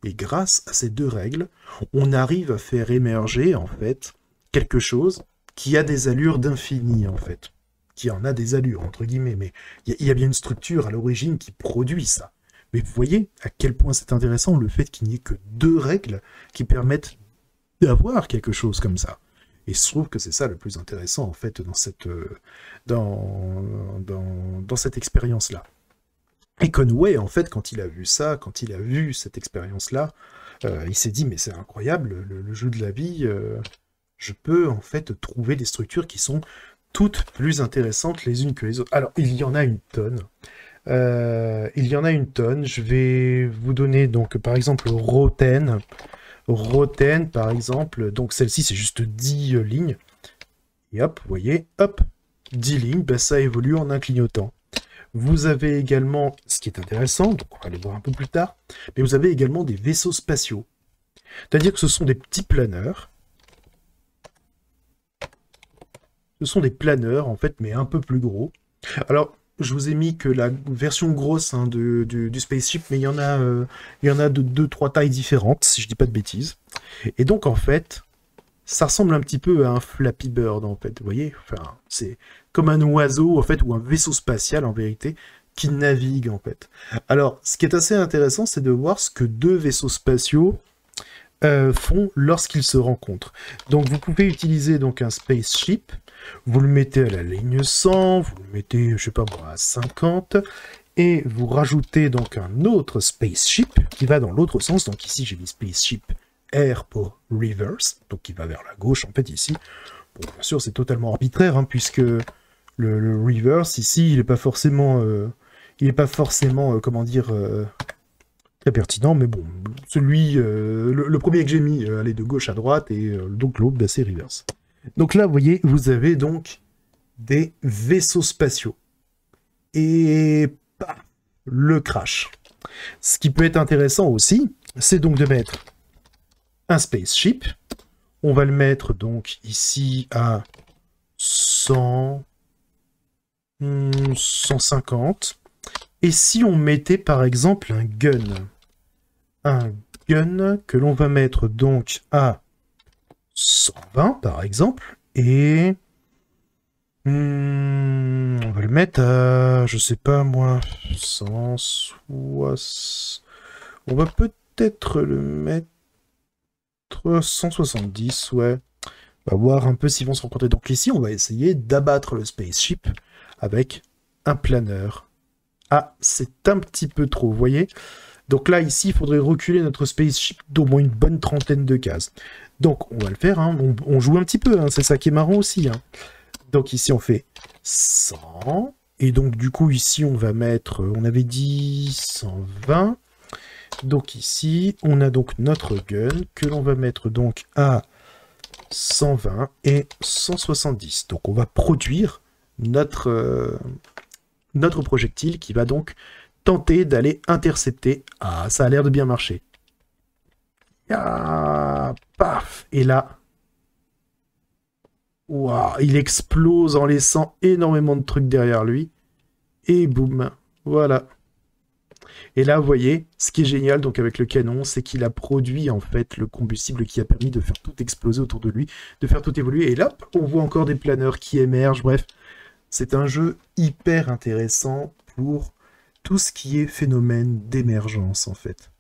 Et grâce à ces 2 règles, on arrive à faire émerger, en fait, quelque chose qui a des allures d'infini, en fait. Qui en a des allures, entre guillemets, mais il y a bien une structure à l'origine qui produit ça. Mais vous voyez à quel point c'est intéressant le fait qu'il n'y ait que 2 règles qui permettent d'avoir quelque chose comme ça. Et je trouve que c'est ça le plus intéressant, en fait, dans cette expérience-là. Et Conway, en fait, quand il a vu ça, quand il a vu cette expérience-là, il s'est dit, mais c'est incroyable, le jeu de la vie, je peux, en fait, trouver des structures qui sont toutes plus intéressantes les unes que les autres. Alors, il y en a une tonne. Je vais vous donner, donc, par exemple, Roten. Roten, par exemple, donc celle-ci, c'est juste 10 lignes. Et hop, vous voyez, hop, 10 lignes, ben, ça évolue en un clignotant. Vous avez également, ce qui est intéressant, donc on va aller voir un peu plus tard, mais vous avez également des vaisseaux spatiaux. C'est-à-dire que ce sont des petits planeurs. Ce sont des planeurs, en fait, mais un peu plus gros. Alors, je vous ai mis que la version grosse, hein, du spaceship, mais il y en a de 2-3 tailles différentes, si je dis pas de bêtises. Et donc, en fait, ça ressemble un petit peu à un Flappy Bird, en fait, vous voyez, enfin, c'est comme un oiseau, en fait, ou un vaisseau spatial, en vérité, qui navigue, en fait. Alors, ce qui est assez intéressant, c'est de voir ce que 2 vaisseaux spatiaux font lorsqu'ils se rencontrent. Donc, vous pouvez utiliser donc un spaceship, vous le mettez à la ligne 100, vous le mettez, je sais pas moi, à 50, et vous rajoutez donc un autre spaceship qui va dans l'autre sens. Donc ici, j'ai mis spaceship R pour reverse, donc qui va vers la gauche, en fait, ici. Bon, bien sûr, c'est totalement arbitraire, hein, puisque le reverse, ici, il n'est pas forcément, comment dire, très pertinent, mais bon, celui, le premier que j'ai mis, allait de gauche à droite, et donc l'autre, bah, c'est reverse. Donc là, vous voyez, vous avez donc des vaisseaux spatiaux. Et paf, le crash. Ce qui peut être intéressant aussi, c'est donc de mettre un spaceship. On va le mettre donc ici à 100, 150. Et si on mettait par exemple un gun? Un gun que l'on va mettre donc à 120 par exemple, et on va le mettre à, je sais pas moi, 160... On va peut-être le mettre 170, ouais. On va voir un peu s'ils vont se rencontrer. Donc ici, on va essayer d'abattre le spaceship avec un planeur. Ah, c'est un petit peu trop, vous voyez? Donc là, ici, il faudrait reculer notre spaceship d'au moins une bonne trentaine de cases. Donc, on va le faire, hein. On joue un petit peu, hein. C'est ça qui est marrant aussi. Hein. Donc ici, on fait 100. Et donc, du coup, ici, on va mettre, on avait dit 120. Donc ici, on a donc notre gun que l'on va mettre donc à 120 et 170. Donc, on va produire notre projectile qui va donc tenter d'aller intercepter. Ah, ça a l'air de bien marcher. Ah, paf. Et là, waouh, il explose en laissant énormément de trucs derrière lui. Et boum, voilà. Et là, vous voyez, ce qui est génial donc avec le canon, c'est qu'il a produit en fait le combustible qui a permis de faire tout exploser autour de lui, de faire tout évoluer. Et là, on voit encore des planeurs qui émergent. Bref, c'est un jeu hyper intéressant pour tout ce qui est phénomène d'émergence en fait.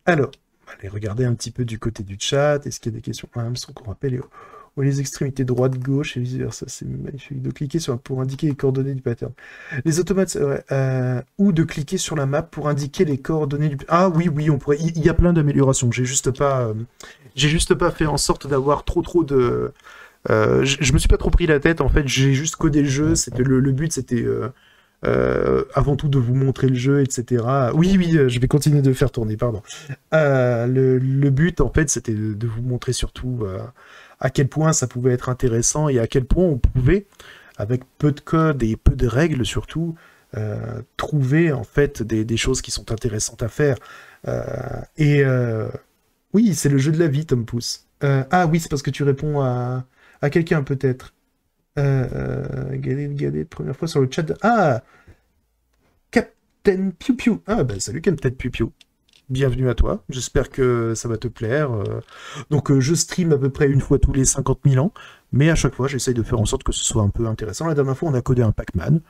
Alors, on va aller regarder un petit peu du côté du chat. Est-ce qu'il y a des questions? Ah, il me semble qu'on rappelle les extrémités droite-gauche et vice-versa. C'est magnifique de cliquer pour indiquer les coordonnées du pattern. Les automates, ou de cliquer sur la map pour indiquer les coordonnées du... Ah oui, on pourrait... Il y a plein d'améliorations. J'ai juste pas fait en sorte d'avoir trop de... je me suis pas trop pris la tête, en fait. J'ai juste codé le jeu. Le but, c'était... avant tout de vous montrer le jeu, etc. Oui, je vais continuer de le faire tourner, pardon. Le but, en fait, c'était de vous montrer surtout à quel point ça pouvait être intéressant et à quel point on pouvait, avec peu de code et peu de règles surtout, trouver en fait des choses qui sont intéressantes à faire. Oui, c'est le jeu de la vie, Tom Pouce. Ah oui, c'est parce que tu réponds à quelqu'un peut-être. Regardez, première fois sur le chat. Ah, Captain Piu Piu. Ah, bah salut Captain Piu Piu. Bienvenue à toi. J'espère que ça va te plaire. Donc, je stream à peu près une fois tous les 50 000 ans, mais à chaque fois, j'essaye de faire en sorte que ce soit un peu intéressant. La dernière fois, on a codé un Pac-Man.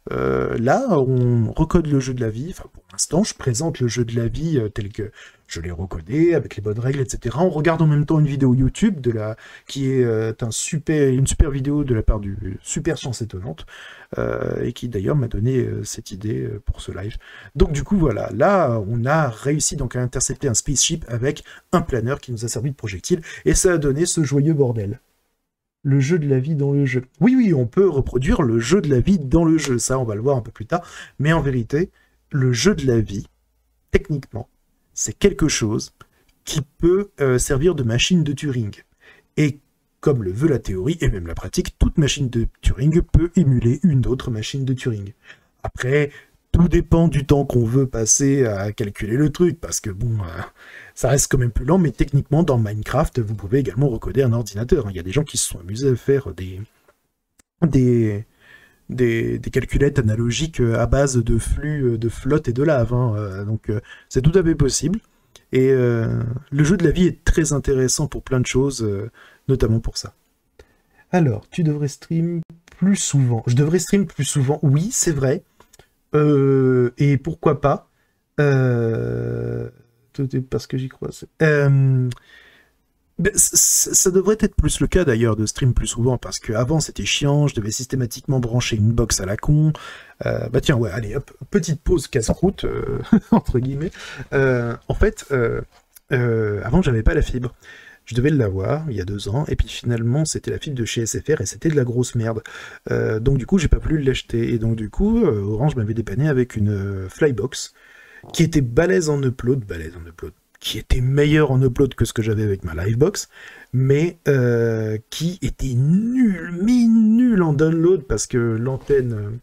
Là, on recode le jeu de la vie. Enfin, pour l'instant, je présente le jeu de la vie tel que je l'ai recodé, avec les bonnes règles, etc. On regarde en même temps une vidéo YouTube qui est une super vidéo de la part du Super Science Étonnante, et qui d'ailleurs m'a donné cette idée pour ce live. Donc du coup, voilà, là, on a réussi donc à intercepter un spaceship avec un planeur qui nous a servi de projectile, et ça a donné ce joyeux bordel. Le jeu de la vie dans le jeu. Oui, on peut reproduire le jeu de la vie dans le jeu. Ça, on va le voir un peu plus tard. Mais en vérité, le jeu de la vie, techniquement, c'est quelque chose qui peut servir de machine de Turing. Et comme le veut la théorie et même la pratique, toute machine de Turing peut émuler une autre machine de Turing. Après, tout dépend du temps qu'on veut passer à calculer le truc, parce que bon, ça reste quand même plus lent, mais techniquement, dans Minecraft, vous pouvez également recoder un ordinateur. Il y a des gens qui se sont amusés à faire des calculettes analogiques à base de flux, de flotte et de lave. Donc, c'est tout à fait possible. Et le jeu de la vie est très intéressant pour plein de choses, notamment pour ça. Alors, tu devrais stream plus souvent. Je devrais stream plus souvent, oui, c'est vrai. Et pourquoi pas, parce que j'y crois. Ça devrait être plus le cas d'ailleurs de stream plus souvent, parce qu'avant c'était chiant, je devais systématiquement brancher une box à la con. Bah tiens, ouais, allez, hop, petite pause casse-croûte, entre guillemets. En fait, avant j'avais pas la fibre. Je devais l'avoir il y a 2 ans, et puis finalement c'était la fibre de chez SFR et c'était de la grosse merde. Donc du coup j'ai pas pu l'acheter, et donc du coup Orange m'avait dépanné avec une Flybox qui était balèze en upload, qui était meilleure en upload que ce que j'avais avec ma Livebox, mais qui était nul en download, parce que l'antenne,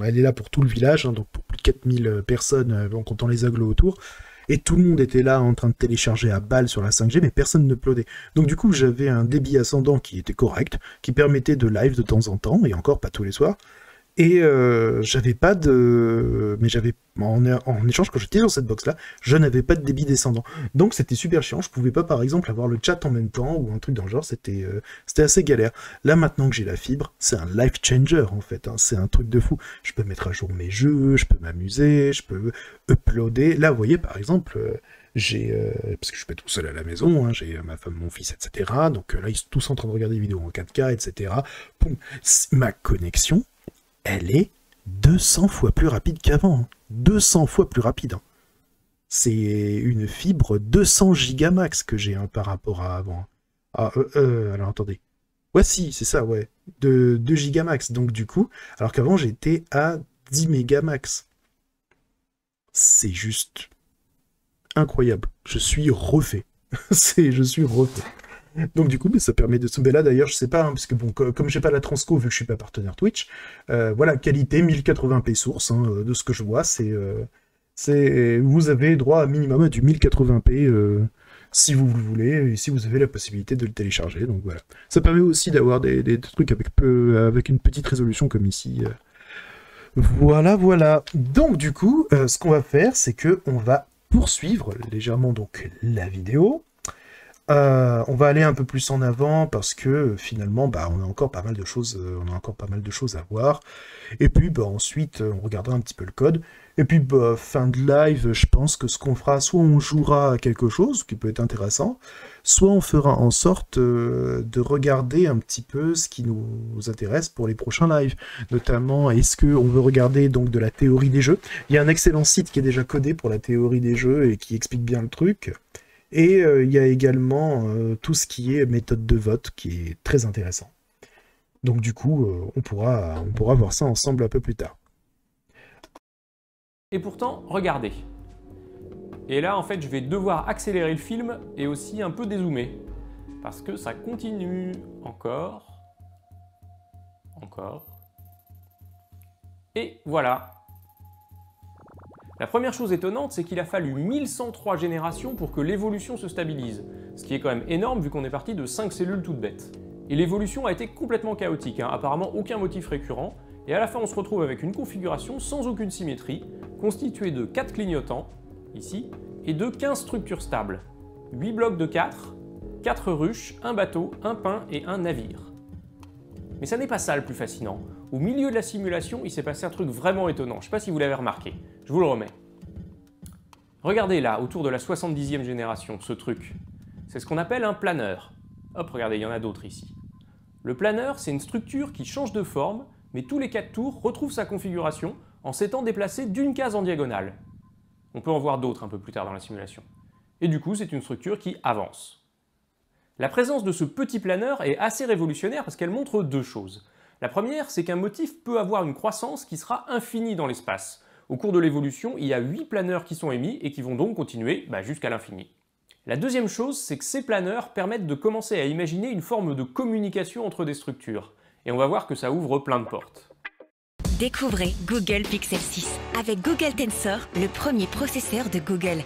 elle est là pour tout le village, donc pour plus de 4000 personnes en comptant les agglos autour. et tout le monde était là en train de télécharger à balle sur la 5G, mais personne ne uploadait. Donc du coup, j'avais un débit ascendant qui était correct, qui permettait de live de temps en temps, et encore pas tous les soirs. Et j'avais pas de... Mais j'avais... En échange, quand j'étais sur cette box-là, je n'avais pas de débit descendant. Donc c'était super chiant, je pouvais pas par exemple avoir le chat en même temps, ou un truc dans le genre, c'était assez galère. Là maintenant que j'ai la fibre, c'est un life changer en fait, hein. C'est un truc de fou. Je peux mettre à jour mes jeux, je peux m'amuser, je peux uploader. Là vous voyez par exemple... j'ai, parce que je suis pas tout seul à la maison, hein, j'ai ma femme, mon fils, etc. Donc là, ils sont tous en train de regarder des vidéos en 4K, etc. Boum. Ma connexion, elle est 200 fois plus rapide qu'avant. Hein. 200 fois plus rapide. Hein. C'est une fibre 200 gigamax que j'ai, hein, par rapport à avant. Ah, alors attendez. Ouais, si, c'est ça, ouais. De 2 gigamax. Donc du coup, alors qu'avant, j'étais à 10 mégamax. C'est juste... incroyable. Je suis refait. Je suis refait. Donc du coup, ça permet de se... Mais là d'ailleurs, je sais pas, hein, parce que bon, comme j'ai pas la transco, vu que je suis pas partenaire Twitch, voilà, qualité 1080p source, hein, de ce que je vois, vous avez droit à minimum à du 1080p si vous le voulez, et si vous avez la possibilité de le télécharger, donc voilà. Ça permet aussi d'avoir des trucs avec une petite résolution comme ici. Voilà, voilà. Donc du coup, ce qu'on va faire, c'est que on va poursuivre légèrement donc la vidéo. On va aller un peu plus en avant parce que finalement, bah, on a encore pas mal de choses, à voir. Et puis, bah, ensuite, on regardera un petit peu le code. Et puis, bah, fin de live, je pense que ce qu'on fera, soit on jouera à quelque chose qui peut être intéressant, soit on fera en sorte de regarder un petit peu ce qui nous intéresse pour les prochains lives. Notamment, est-ce qu'on veut regarder donc de la théorie des jeux? Il y a un excellent site qui est déjà codé pour la théorie des jeux et qui explique bien le truc. Et il y a également tout ce qui est méthode de vote qui est très intéressant. Donc du coup, on pourra voir ça ensemble un peu plus tard. Et pourtant, regardez. Et là, en fait, je vais devoir accélérer le film et aussi un peu dézoomer. Parce que ça continue. Encore. Encore. Et voilà. La première chose étonnante, c'est qu'il a fallu 1103 générations pour que l'évolution se stabilise, ce qui est quand même énorme vu qu'on est parti de 5 cellules toutes bêtes. Et l'évolution a été complètement chaotique, hein, apparemment aucun motif récurrent, et à la fin on se retrouve avec une configuration sans aucune symétrie, constituée de 4 clignotants, ici, et de 15 structures stables. 8 blocs de 4, 4 ruches, un bateau, un pin et un navire. Mais ça n'est pas ça le plus fascinant. Au milieu de la simulation, il s'est passé un truc vraiment étonnant, je ne sais pas si vous l'avez remarqué. Je vous le remets. Regardez là, autour de la 70e génération, ce truc. C'est ce qu'on appelle un planeur. Hop, regardez, il y en a d'autres ici. Le planeur, c'est une structure qui change de forme, mais tous les 4 tours retrouve sa configuration en s'étant déplacé d'une case en diagonale. On peut en voir d'autres un peu plus tard dans la simulation. Et du coup, c'est une structure qui avance. La présence de ce petit planeur est assez révolutionnaire parce qu'elle montre deux choses. La première, c'est qu'un motif peut avoir une croissance qui sera infinie dans l'espace. Au cours de l'évolution, il y a 8 planeurs qui sont émis et qui vont donc continuer jusqu'à l'infini. La deuxième chose, c'est que ces planeurs permettent de commencer à imaginer une forme de communication entre des structures. Et on va voir que ça ouvre plein de portes. Découvrez Google Pixel 6 avec Google Tensor, le premier processeur de Google.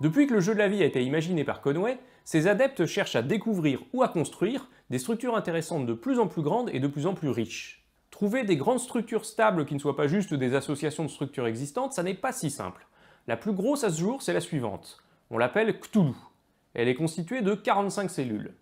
Depuis que le jeu de la vie a été imaginé par Conway, ses adeptes cherchent à découvrir ou à construire des structures intéressantes de plus en plus grandes et de plus en plus riches. Trouver des grandes structures stables qui ne soient pas juste des associations de structures existantes, ça n'est pas si simple. La plus grosse à ce jour, c'est la suivante. On l'appelle Cthulhu. Elle est constituée de 45 cellules.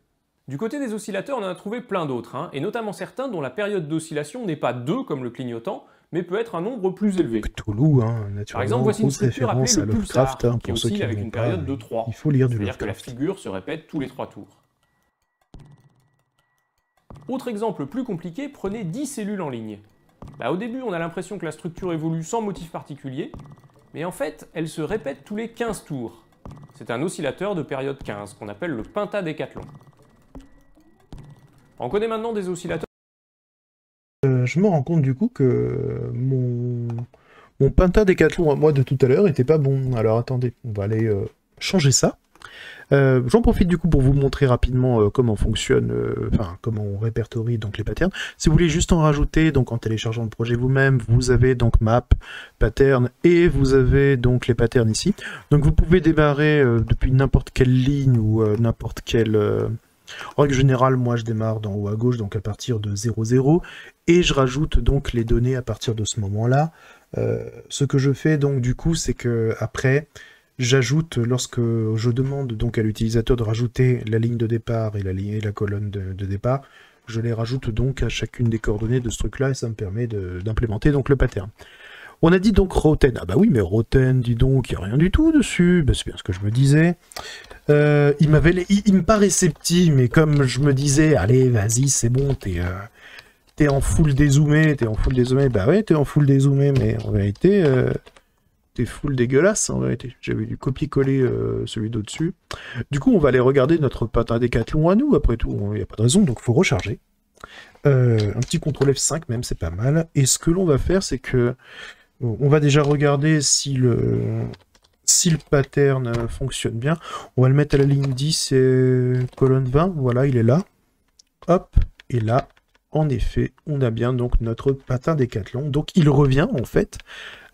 Du côté des oscillateurs, on en a trouvé plein d'autres, et notamment certains dont la période d'oscillation n'est pas 2 comme le clignotant, mais peut être un nombre plus élevé. Cthulhu, naturellement. Par exemple, voici une structure appelée le pulsar, qui oscille avec une période de 3. Il faut lire du C'est-à-dire que la Lovecraft. figure se répète tous les 3 tours. Autre exemple plus compliqué, prenez 10 cellules en ligne. Au début, on a l'impression que la structure évolue sans motif particulier, mais en fait, elle se répète tous les 15 tours. C'est un oscillateur de période 15, qu'on appelle le pentadécathlon. On connaît maintenant des oscillateurs. Je me rends compte du coup que mon pentadécathlon à moi de tout à l'heure était pas bon. Alors attendez, on va aller changer ça. J'en profite du coup pour vous montrer rapidement comment fonctionne, comment on répertorie donc les patterns. Si vous voulez juste en rajouter, donc en téléchargeant le projet vous-même, vous avez donc map, pattern, et vous avez donc les patterns ici. Donc vous pouvez démarrer depuis n'importe quelle ligne ou n'importe quelle... En règle générale, moi je démarre d'en haut à gauche, donc à partir de 0,0, et je rajoute donc les données à partir de ce moment-là. Ce que je fais donc du coup, c'est que après... J'ajoute, lorsque je demande donc à l'utilisateur de rajouter la ligne de départ et la colonne de départ, je les rajoute donc à chacune des coordonnées de ce truc-là et ça me permet d'implémenter donc le pattern. On a dit donc row10. Ah bah oui, mais row10, dis donc, il n'y a rien du tout dessus. Bah, c'est bien ce que je me disais. Il me paraissait petit, mais comme je me disais, allez, vas-y, c'est bon, t'es en full dézoomé, bah ouais, t'es en full dézoomé, mais en vérité... T'es full dégueulasse en vérité. J'avais dû copier-coller celui d'au-dessus. Du coup, on va aller regarder notre patin Décathlon à nous, après tout. Il n'y a pas de raison, donc il faut recharger. Un petit CTRL F5 même, c'est pas mal. Et ce que l'on va faire, c'est que... on va déjà regarder si le pattern fonctionne bien. On va le mettre à la ligne 10 et colonne 20. Voilà, il est là. Hop, et là, en effet, on a bien donc notre patin Décathlon. Donc il revient en fait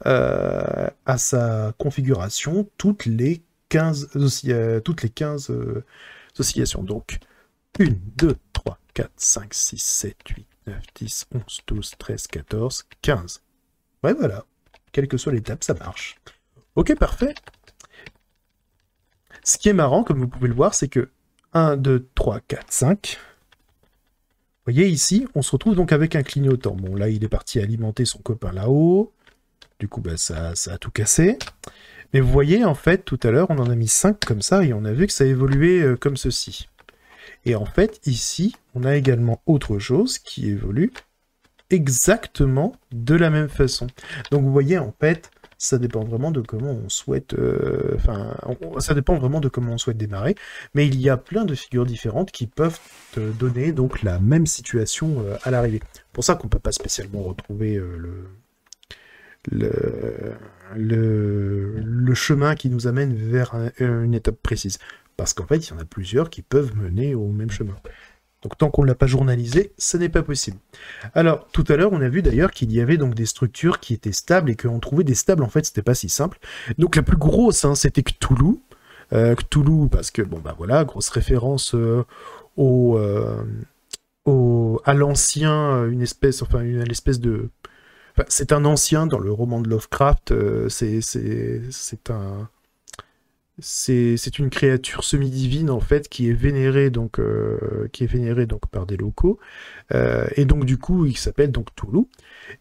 à sa configuration toutes les 15 oscillations. Donc 1, 2, 3, 4, 5, 6, 7, 8, 9, 10, 11, 12, 13, 14, 15. Ouais, voilà. Quelle que soit l'étape, ça marche. Ok, parfait. Ce qui est marrant, comme vous pouvez le voir, c'est que 1, 2, 3, 4, 5... Vous voyez ici, on se retrouve donc avec un clignotant. Bon, là, il est parti alimenter son copain là-haut. Du coup, bah, ça a tout cassé. Mais vous voyez, en fait, tout à l'heure, on en a mis 5 comme ça, et on a vu que ça évoluait comme ceci. Et en fait, ici, on a également autre chose qui évolue exactement de la même façon. Donc, vous voyez, en fait, ça dépend vraiment de comment on souhaite... ça dépend vraiment de comment on souhaite démarrer. Mais il y a plein de figures différentes qui peuvent te donner donc la même situation à l'arrivée. C'est pour ça qu'on ne peut pas spécialement retrouver le chemin qui nous amène vers une étape précise. Parce qu'en fait, il y en a plusieurs qui peuvent mener au même chemin. Donc tant qu'on ne l'a pas journalisé, ce n'est pas possible. Alors, tout à l'heure, on a vu d'ailleurs qu'il y avait donc des structures qui étaient stables et qu'on trouvait des stables, en fait, c'était pas si simple. Donc la plus grosse, hein, c'était Cthulhu. Cthulhu, parce que, bon, bah voilà, grosse référence à l'ancien, l'espèce de... Enfin, c'est un ancien dans le roman de Lovecraft, c'est une créature semi-divine en fait qui est vénérée donc par des locaux et donc du coup il s'appelle donc Cthulhu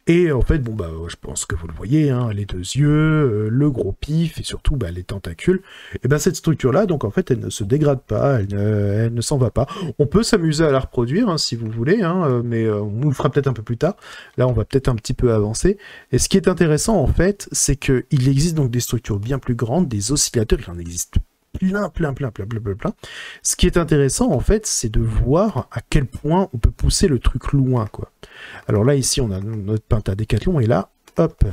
et en fait bon bah je pense que vous le voyez hein, les deux yeux, le gros pif et surtout bah, les tentacules et ben cette structure là donc en fait elle ne se dégrade pas, elle ne s'en va pas. On peut s'amuser à la reproduire hein, si vous voulez hein, mais on le fera peut-être un peu plus tard. Là on va peut-être un petit peu avancer et ce qui est intéressant en fait c'est que il existe donc des structures bien plus grandes, des oscillateurs, il en existe plein. Ce qui est intéressant, en fait, c'est de voir à quel point on peut pousser le truc loin, quoi. Alors là, ici, on a notre patin Décathlon, et là, hop.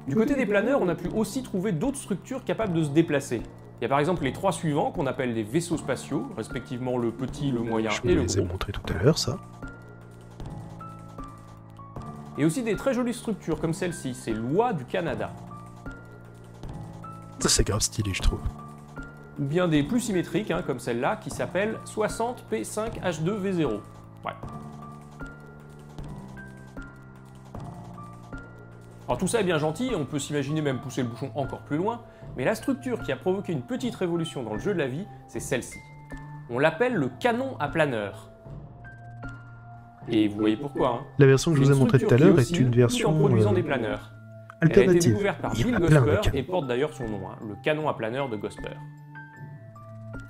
Du côté des planeurs, on a pu aussi trouver d'autres structures capables de se déplacer. Il y a par exemple les 3 suivants qu'on appelle des vaisseaux spatiaux, respectivement le petit, le moyen et le gros. Je vous les ai montré tout à l'heure, ça. Et aussi des très jolies structures comme celle-ci, c'est l'Oie du Canada. Ça c'est grave stylé je trouve. Ou bien des plus symétriques, hein, comme celle-là, qui s'appelle 60P5H2V0. Ouais. Alors tout ça est bien gentil, on peut s'imaginer même pousser le bouchon encore plus loin, mais la structure qui a provoqué une petite révolution dans le jeu de la vie, c'est celle-ci. On l'appelle le canon à planeur. Et vous voyez pourquoi, hein. La version que je vous ai montrée tout à l'heure est une version... tout en produisant des planeurs. Elle a été découverte par Bill Gosper et porte d'ailleurs son nom, hein, le canon à planeur de Gosper.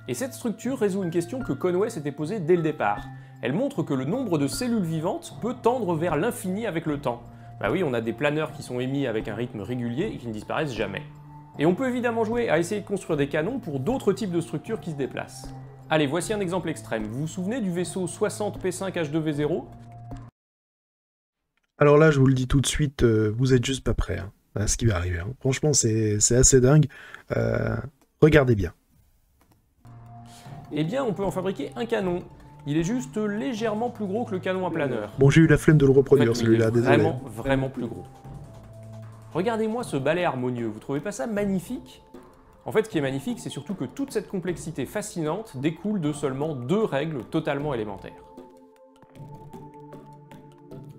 Et cette structure résout une question que Conway s'était posée dès le départ. Elle montre que le nombre de cellules vivantes peut tendre vers l'infini avec le temps. Bah oui, on a des planeurs qui sont émis avec un rythme régulier et qui ne disparaissent jamais. Et on peut évidemment jouer à essayer de construire des canons pour d'autres types de structures qui se déplacent. Allez, voici un exemple extrême. Vous vous souvenez du vaisseau 60P5H2V0 ? Alors là, je vous le dis tout de suite, vous êtes juste pas prêts. Hein. ce qui va arriver. Hein. Franchement, c'est assez dingue. Regardez bien. Eh bien, on peut en fabriquer un canon. Il est juste légèrement plus gros que le canon à planeur. Bon, j'ai eu la flemme de le reproduire, En fait, celui-là, désolé. Vraiment plus gros. Regardez-moi ce balai harmonieux, vous trouvez pas ça magnifique? En fait, ce qui est magnifique, c'est surtout que toute cette complexité fascinante découle de seulement 2 règles totalement élémentaires.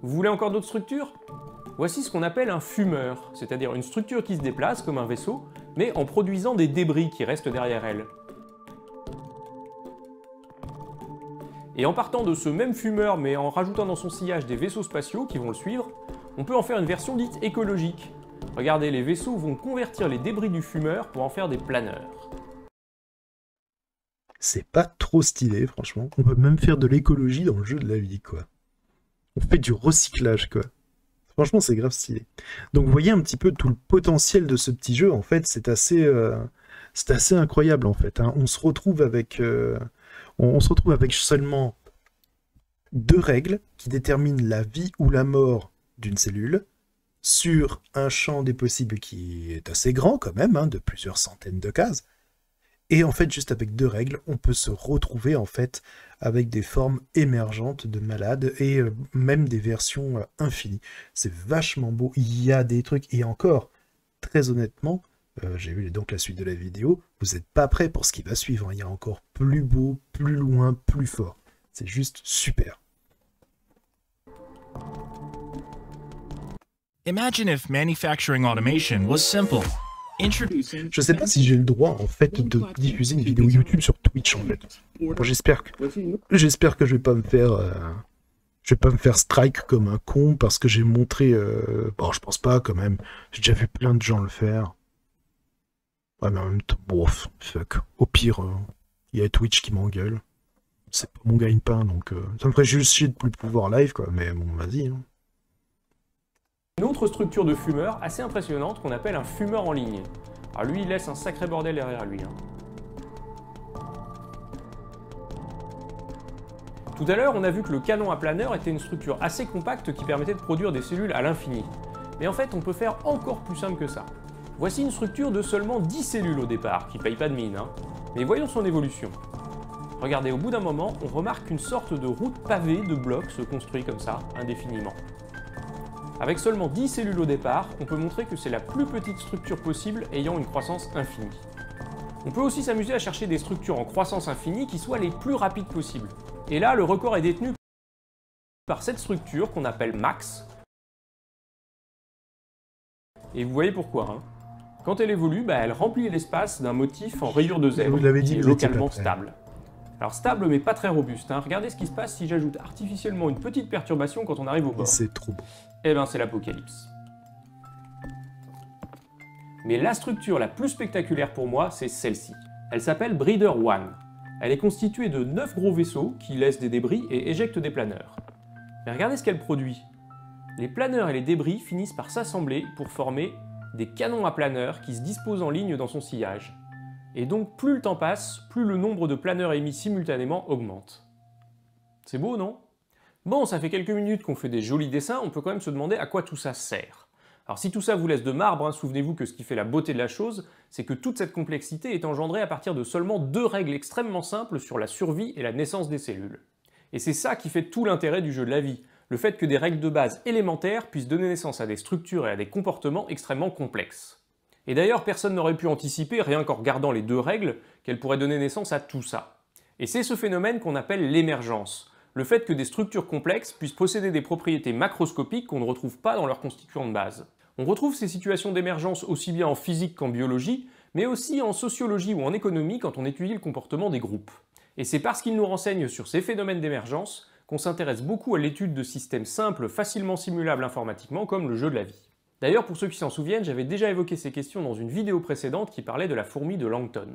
Vous voulez encore d'autres structures? Voici ce qu'on appelle un fumeur, c'est-à-dire une structure qui se déplace comme un vaisseau, mais en produisant des débris qui restent derrière elle. Et en partant de ce même fumeur, mais en rajoutant dans son sillage des vaisseaux spatiaux qui vont le suivre, on peut en faire une version dite écologique. Regardez, les vaisseaux vont convertir les débris du fumeur pour en faire des planeurs. C'est pas trop stylé, franchement. On peut même faire de l'écologie dans le jeu de la vie, quoi. On fait du recyclage, quoi. Franchement, c'est grave stylé. Donc, vous voyez un petit peu tout le potentiel de ce petit jeu. En fait, c'est assez incroyable, en fait. Hein. On se retrouve avec seulement 2 règles qui déterminent la vie ou la mort d'une cellule sur un champ des possibles qui est assez grand, quand même, hein, de plusieurs centaines de cases. Et en fait, juste avec 2 règles, on peut se retrouver en fait avec des formes émergentes de malades et même des versions infinies. C'est vachement beau. Il y a des trucs, et encore, très honnêtement, j'ai vu donc la suite de la vidéo, vous n'êtes pas prêts pour ce qui va suivre. Il y a encore plus beau, plus loin, plus fort. C'est juste super. Imagine if manufacturing automation was simple. Je sais pas si j'ai le droit en fait de diffuser une vidéo YouTube sur Twitch en fait. Bon, j'espère que je vais pas me faire strike comme un con parce que j'ai montré bon, je pense pas quand même. J'ai déjà vu plein de gens le faire. Ouais, mais en même temps, bon, fuck. Au pire, il y a Twitch qui m'engueule. C'est pas mon gagne-pain, donc ça me ferait juste chier de plus pouvoir live quoi, mais bon, vas-y. Hein. Une autre structure de fumeur assez impressionnante qu'on appelle un fumeur en ligne. Alors lui, il laisse un sacré bordel derrière lui. Hein. Tout à l'heure, on a vu que le canon à planeur était une structure assez compacte qui permettait de produire des cellules à l'infini. Mais en fait, on peut faire encore plus simple que ça. Voici une structure de seulement 10 cellules au départ, qui paye pas de mine. Hein. Mais voyons son évolution. Regardez, au bout d'un moment, on remarque qu'une sorte de route pavée de blocs se construit comme ça, indéfiniment. Avec seulement 10 cellules au départ, on peut montrer que c'est la plus petite structure possible ayant une croissance infinie. On peut aussi s'amuser à chercher des structures en croissance infinie qui soient les plus rapides possibles. Et là, le record est détenu par cette structure qu'on appelle Max. Et vous voyez pourquoi. Hein. Quand elle évolue, elle remplit l'espace d'un motif en rayures de zèbre qui est localement stable. Alors stable mais pas très robuste. Hein. Regardez ce qui se passe si j'ajoute artificiellement une petite perturbation quand on arrive au bord. C'est trop beau. Eh ben c'est l'apocalypse. Mais la structure la plus spectaculaire pour moi, c'est celle-ci. Elle s'appelle Breeder One. Elle est constituée de 9 gros vaisseaux qui laissent des débris et éjectent des planeurs. Mais regardez ce qu'elle produit. Les planeurs et les débris finissent par s'assembler pour former des canons à planeurs qui se disposent en ligne dans son sillage. Et donc plus le temps passe, plus le nombre de planeurs émis simultanément augmente. C'est beau, non ? Bon, ça fait quelques minutes qu'on fait des jolis dessins, on peut quand même se demander à quoi tout ça sert. Alors si tout ça vous laisse de marbre, hein, souvenez-vous que ce qui fait la beauté de la chose, c'est que toute cette complexité est engendrée à partir de seulement 2 règles extrêmement simples sur la survie et la naissance des cellules. Et c'est ça qui fait tout l'intérêt du jeu de la vie, le fait que des règles de base élémentaires puissent donner naissance à des structures et à des comportements extrêmement complexes. Et d'ailleurs, personne n'aurait pu anticiper, rien qu'en regardant les 2 règles, qu'elles pourraient donner naissance à tout ça. Et c'est ce phénomène qu'on appelle l'émergence. Le fait que des structures complexes puissent posséder des propriétés macroscopiques qu'on ne retrouve pas dans leurs constituants de base. On retrouve ces situations d'émergence aussi bien en physique qu'en biologie, mais aussi en sociologie ou en économie quand on étudie le comportement des groupes. Et c'est parce qu'ils nous renseignent sur ces phénomènes d'émergence qu'on s'intéresse beaucoup à l'étude de systèmes simples, facilement simulables informatiquement, comme le jeu de la vie. D'ailleurs, pour ceux qui s'en souviennent, j'avais déjà évoqué ces questions dans une vidéo précédente qui parlait de la fourmi de Langton.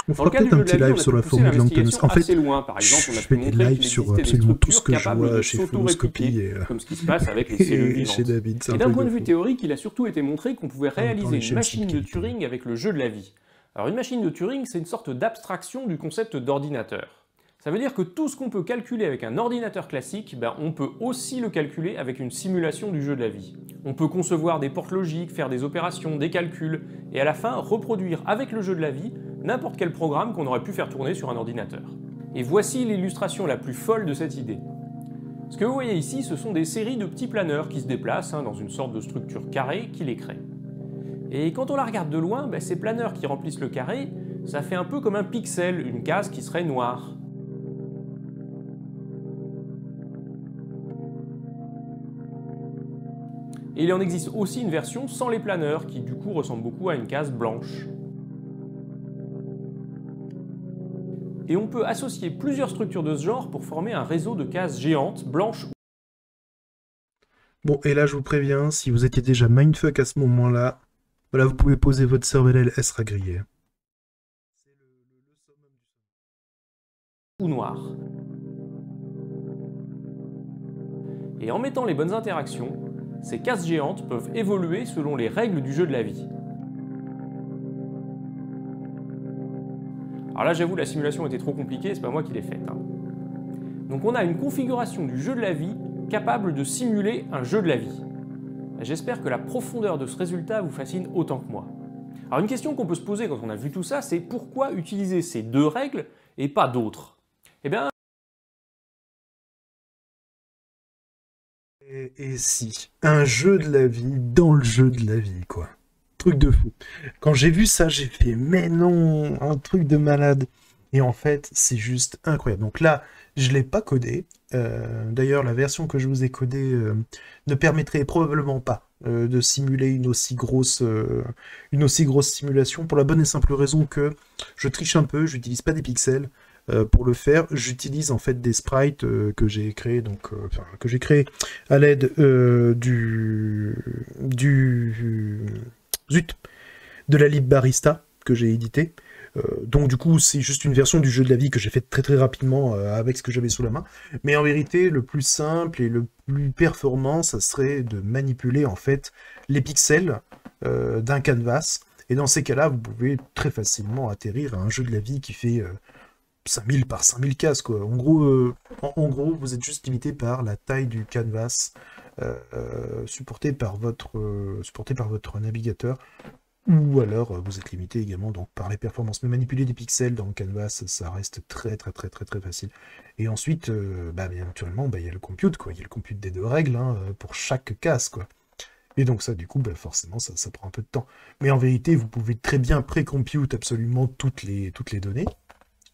On fera peut-être un petit live sur la fourmi de Langton. En fait, je fais des lives sur absolument tout ce que je vois chez Phonoscopie et comme ce qui se passe avec les cellules vivantes. Chez David. Et d'un point de vue théorique, il a surtout été montré qu'on pouvait réaliser une machine de Turing avec le jeu de la vie. Alors une machine de Turing, c'est une sorte d'abstraction du concept d'ordinateur. Ça veut dire que tout ce qu'on peut calculer avec un ordinateur classique, on peut aussi le calculer avec une simulation du jeu de la vie. On peut concevoir des portes logiques, faire des opérations, des calculs, et à la fin reproduire avec le jeu de la vie n'importe quel programme qu'on aurait pu faire tourner sur un ordinateur. Et voici l'illustration la plus folle de cette idée. Ce que vous voyez ici, ce sont des séries de petits planeurs qui se déplacent dans une sorte de structure carrée qui les crée. Et quand on la regarde de loin, ces planeurs qui remplissent le carré, ça fait un peu comme un pixel, une case qui serait noire. Et il en existe aussi une version sans les planeurs, qui du coup ressemble beaucoup à une case blanche. Et on peut associer plusieurs structures de ce genre pour former un réseau de cases géantes, blanches. Bon, et là je vous préviens, si vous étiez déjà mindfuck à ce moment-là, voilà, vous pouvez poser votre cervelle, elle sera grillée. Ou noir. Et en mettant les bonnes interactions, ces cases géantes peuvent évoluer selon les règles du jeu de la vie. Alors là, j'avoue, la simulation était trop compliquée, c'est pas moi qui l'ai faite. Donc on a une configuration du jeu de la vie capable de simuler un jeu de la vie. J'espère que la profondeur de ce résultat vous fascine autant que moi. Alors une question qu'on peut se poser quand on a vu tout ça, c'est pourquoi utiliser ces deux règles et pas d'autres? Eh bien... Et si, un jeu de la vie dans le jeu de la vie, quoi. Truc de fou. Quand j'ai vu ça, j'ai fait, mais non, un truc de malade. Et en fait, c'est juste incroyable. Donc là, je ne l'ai pas codé. D'ailleurs, la version que je vous ai codée ne permettrait probablement pas de simuler une aussi grosse simulation, pour la bonne et simple raison que je triche un peu, je n'utilise pas des pixels. Pour le faire, j'utilise en fait des sprites que j'ai créés, à l'aide de la libbarista que j'ai édité. Donc du coup, c'est juste une version du jeu de la vie que j'ai faite très très rapidement avec ce que j'avais sous la main. Mais en vérité, le plus simple et le plus performant, ça serait de manipuler en fait les pixels d'un canvas. Et dans ces cas-là, vous pouvez très facilement atterrir à un jeu de la vie qui fait 5000 par 5000 cases, quoi. En gros, vous êtes juste limité par la taille du canvas supporté par votre navigateur, ou alors vous êtes limité également donc par les performances. Mais manipuler des pixels dans le canvas, ça reste très facile. Et ensuite, bien naturellement, il y a le compute, quoi. Il y a le compute des deux règles pour chaque case, quoi. Et donc ça, du coup, forcément, ça prend un peu de temps. Mais en vérité, vous pouvez très bien pré-compute absolument toutes les données.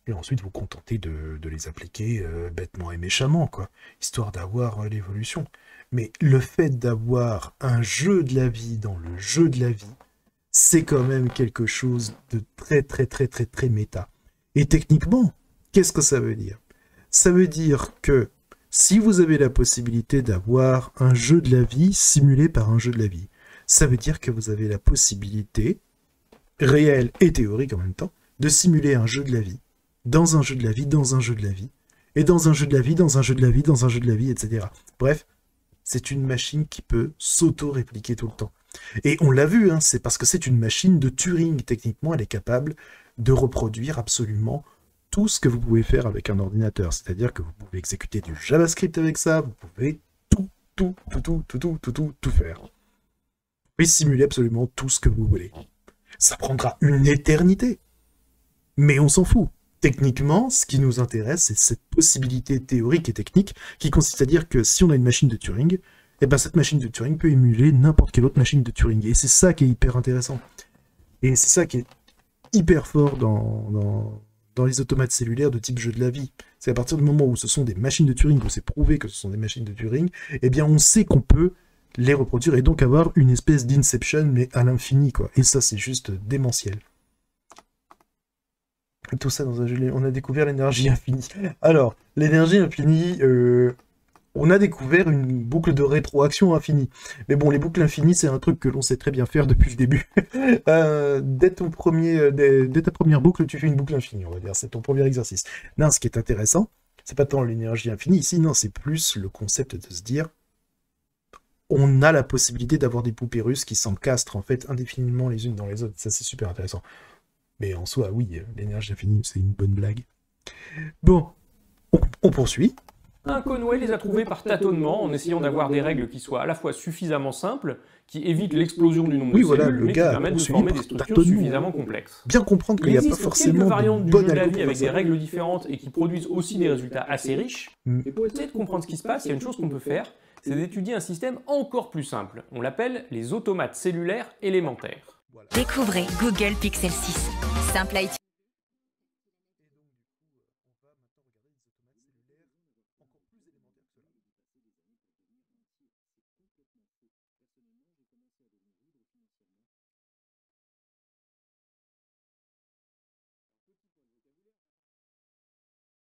Et ensuite vous contentez de les appliquer bêtement et méchamment, quoi, histoire d'avoir l'évolution. Mais le fait d'avoir un jeu de la vie dans le jeu de la vie, c'est quand même quelque chose de très méta. Et techniquement, qu'est-ce que ça veut dire? Ça veut dire que si vous avez la possibilité d'avoir un jeu de la vie simulé par un jeu de la vie, ça veut dire que vous avez la possibilité, réelle et théorique en même temps, de simuler un jeu de la vie, dans un jeu de la vie, dans un jeu de la vie, et dans un jeu de la vie, dans un jeu de la vie, dans un jeu de la vie, etc. Bref, c'est une machine qui peut s'auto-répliquer tout le temps. Et on l'a vu, c'est parce que c'est une machine de Turing. Techniquement, elle est capable de reproduire absolument tout ce que vous pouvez faire avec un ordinateur. C'est-à-dire que vous pouvez exécuter du JavaScript avec ça, vous pouvez tout faire. Vous pouvez simuler absolument tout ce que vous voulez. Ça prendra une éternité, mais on s'en fout. Techniquement, ce qui nous intéresse, c'est cette possibilité théorique et technique qui consiste à dire que si on a une machine de Turing, cette machine de Turing peut émuler n'importe quelle autre machine de Turing. Et c'est ça qui est hyper intéressant. Et c'est ça qui est hyper fort dans les automates cellulaires de type jeu de la vie. C'est à partir du moment où ce sont des machines de Turing, où c'est prouvé que ce sont des machines de Turing, on sait qu'on peut les reproduire et donc avoir une espèce d'inception, mais à l'infini, quoi. Et ça, c'est juste démentiel. Tout ça dans un jeu, on a découvert l'énergie infinie. Alors, l'énergie infinie, on a découvert une boucle de rétroaction infinie. Mais bon, les boucles infinies, c'est un truc que l'on sait très bien faire depuis le début. Dès ta première boucle, tu fais une boucle infinie, on va dire. C'est ton premier exercice. Non, ce qui est intéressant, c'est pas tant l'énergie infinie ici, non, c'est plus le concept de se dire, on a la possibilité d'avoir des poupées russes qui s'encastrent en fait indéfiniment les unes dans les autres. Ça, c'est super intéressant. Mais en soi, oui, l'énergie infinie, c'est une bonne blague. Bon, on poursuit. un Conway les a trouvés par tâtonnement, en essayant d'avoir des règles qui soient à la fois suffisamment simples, qui évitent l'explosion du nombre de cellules, mais qui permettent de former des structures suffisamment complexes. Bien comprendre qu'il n'y a pas forcément quelques variantes de du jeu bonne de la vie algo avec pour des ça. règles différentes et qui produisent aussi des résultats assez riches. Mais pour essayer de comprendre ce qui se passe, il y a une chose qu'on peut faire, c'est d'étudier un système encore plus simple. On l'appelle les automates cellulaires élémentaires. Découvrez Google Pixel 6. Simple à utiliser.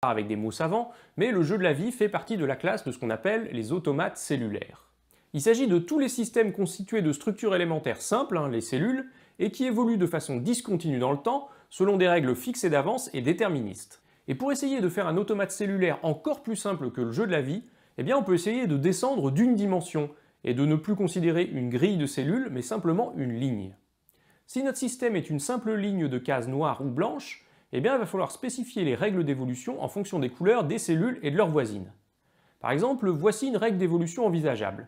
Avec des mots savants, mais le jeu de la vie fait partie de la classe de ce qu'on appelle les automates cellulaires. Il s'agit de tous les systèmes constitués de structures élémentaires simples, les cellules, et qui évoluent de façon discontinue dans le temps, selon des règles fixées d'avance et déterministes. Et pour essayer de faire un automate cellulaire encore plus simple que le jeu de la vie, eh bien on peut essayer de descendre d'une dimension, et de ne plus considérer une grille de cellules, mais simplement une ligne. Si notre système est une simple ligne de cases noires ou blanches, eh bien il va falloir spécifier les règles d'évolution en fonction des couleurs des cellules et de leurs voisines. Par exemple, voici une règle d'évolution envisageable.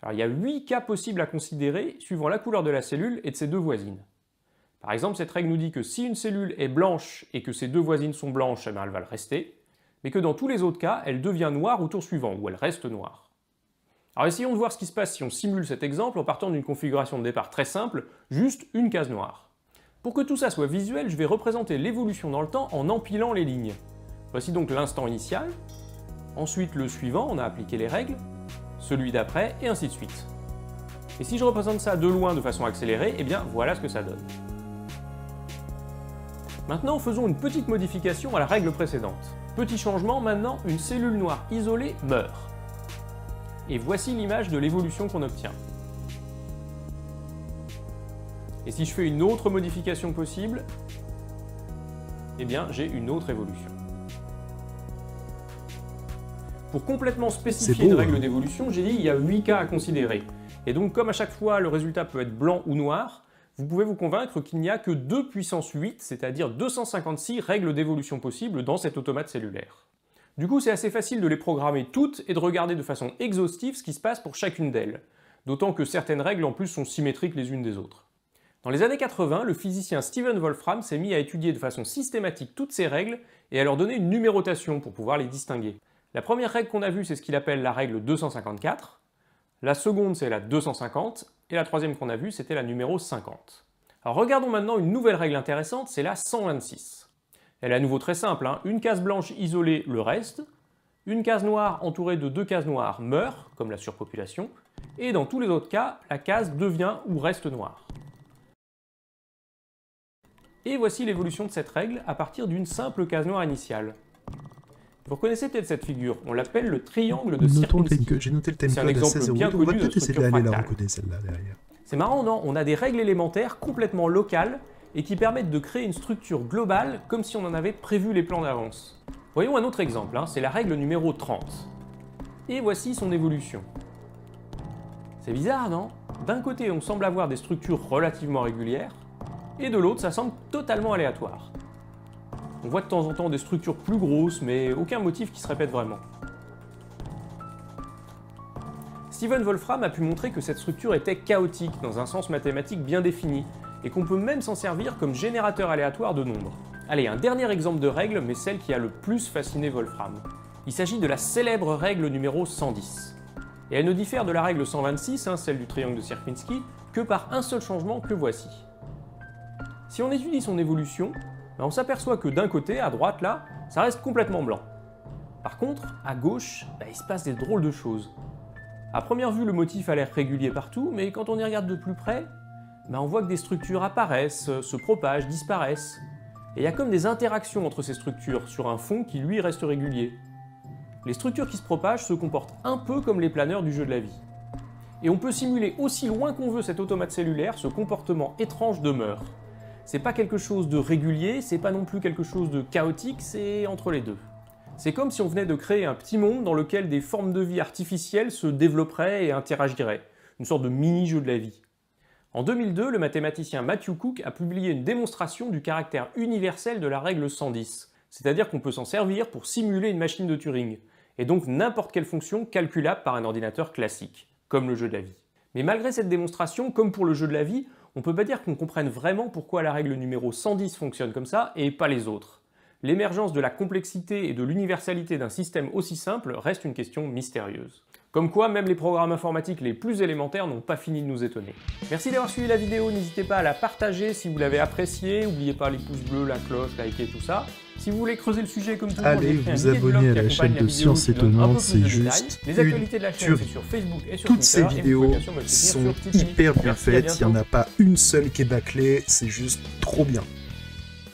Alors, il y a 8 cas possibles à considérer suivant la couleur de la cellule et de ses deux voisines. Par exemple, cette règle nous dit que si une cellule est blanche et que ses deux voisines sont blanches, eh bien elle va le rester, mais que dans tous les autres cas, elle devient noire au tour suivant, ou elle reste noire. Alors essayons de voir ce qui se passe si on simule cet exemple en partant d'une configuration de départ très simple, juste une case noire. Pour que tout ça soit visuel, je vais représenter l'évolution dans le temps en empilant les lignes. Voici donc l'instant initial, ensuite le suivant, on a appliqué les règles, celui d'après, et ainsi de suite. Et si je représente ça de loin de façon accélérée, eh bien voilà ce que ça donne. Maintenant, faisons une petite modification à la règle précédente. Petit changement, maintenant, une cellule noire isolée meurt. Et voici l'image de l'évolution qu'on obtient. Et si je fais une autre modification possible, eh bien j'ai une autre évolution. Pour complètement spécifier une règle d'évolution, j'ai dit il y a 8 cas à considérer. Et donc comme à chaque fois le résultat peut être blanc ou noir, vous pouvez vous convaincre qu'il n'y a que 2 puissance 8, c'est-à-dire 256 règles d'évolution possibles dans cet automate cellulaire. Du coup c'est assez facile de les programmer toutes et de regarder de façon exhaustive ce qui se passe pour chacune d'elles. D'autant que certaines règles en plus sont symétriques les unes des autres. Dans les années 80, le physicien Stephen Wolfram s'est mis à étudier de façon systématique toutes ces règles et à leur donner une numérotation pour pouvoir les distinguer. La première règle qu'on a vue, c'est ce qu'il appelle la règle 254, la seconde c'est la 250, et la troisième qu'on a vue, c'était la numéro 50. Alors regardons maintenant une nouvelle règle intéressante, c'est la 126. Elle est à nouveau très simple, une case blanche isolée le reste, une case noire entourée de 2 cases noires meurt, comme la surpopulation, et dans tous les autres cas, la case devient ou reste noire. Et voici l'évolution de cette règle à partir d'une simple case noire initiale. Vous reconnaissez peut-être cette figure, on l'appelle le triangle de Sierpinski. J'ai noté le timecode. C'est un exemple bien connu de structure fractale. C'est marrant, non? On a des règles élémentaires complètement locales et qui permettent de créer une structure globale comme si on en avait prévu les plans d'avance. Voyons un autre exemple, c'est la règle numéro 30. Et voici son évolution. C'est bizarre, non? D'un côté, on semble avoir des structures relativement régulières, et de l'autre, ça semble totalement aléatoire. On voit de temps en temps des structures plus grosses, mais aucun motif qui se répète vraiment. Stephen Wolfram a pu montrer que cette structure était chaotique dans un sens mathématique bien défini, et qu'on peut même s'en servir comme générateur aléatoire de nombres. Allez, un dernier exemple de règle, mais celle qui a le plus fasciné Wolfram. Il s'agit de la célèbre règle numéro 110. Et elle ne diffère de la règle 126, celle du triangle de Sierpinski, que par un seul changement que voici. Si on étudie son évolution, on s'aperçoit que d'un côté, à droite là, ça reste complètement blanc. Par contre, à gauche, il se passe des drôles de choses. À première vue, le motif a l'air régulier partout, mais quand on y regarde de plus près, on voit que des structures apparaissent, se propagent, disparaissent. Et il y a comme des interactions entre ces structures sur un fond qui lui reste régulier. Les structures qui se propagent se comportent un peu comme les planeurs du jeu de la vie. Et on peut simuler aussi loin qu'on veut cet automate cellulaire, ce comportement étrange demeure. C'est pas quelque chose de régulier, c'est pas non plus quelque chose de chaotique, c'est entre les deux. C'est comme si on venait de créer un petit monde dans lequel des formes de vie artificielles se développeraient et interagiraient, une sorte de mini-jeu de la vie. En 2002, le mathématicien Matthew Cook a publié une démonstration du caractère universel de la règle 110, c'est-à-dire qu'on peut s'en servir pour simuler une machine de Turing. et donc n'importe quelle fonction calculable par un ordinateur classique, comme le jeu de la vie. Mais malgré cette démonstration, comme pour le jeu de la vie, on peut pas dire qu'on comprenne vraiment pourquoi la règle numéro 110 fonctionne comme ça et pas les autres. L'émergence de la complexité et de l'universalité d'un système aussi simple reste une question mystérieuse. Comme quoi, même les programmes informatiques les plus élémentaires n'ont pas fini de nous étonner. Merci d'avoir suivi la vidéo, n'hésitez pas à la partager si vous l'avez appréciée, n'oubliez pas les pouces bleus, la cloche, liker, tout ça. Si vous voulez creuser le sujet comme tout le monde, allez vous abonner à la chaîne de Science Étonnante, c'est juste les actualités de la chaîne, c'est sur Facebook et sur Twitter. Toutes ces vidéos sont hyper bien faites, il n'y en a pas une seule qui est bâclée, c'est juste trop bien.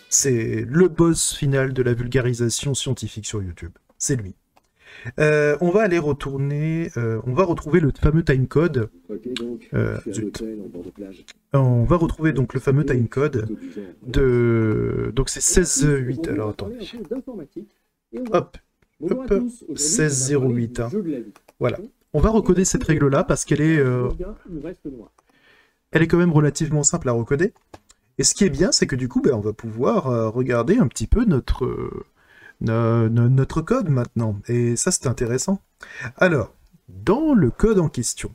C'est le boss final de la vulgarisation scientifique sur YouTube, c'est lui. On va aller retourner, on va retrouver le fameux timecode. On va retrouver donc le fameux timecode de... Donc c'est 16.08, alors attendez. Hop, hop, 16.08. Hein. Voilà. On va recoder cette règle-là parce qu'elle est... elle est quand même relativement simple à recoder. Et ce qui est bien, c'est que du coup, on va pouvoir regarder un petit peu notre code maintenant. Et ça, c'est intéressant. Alors, dans le code en question,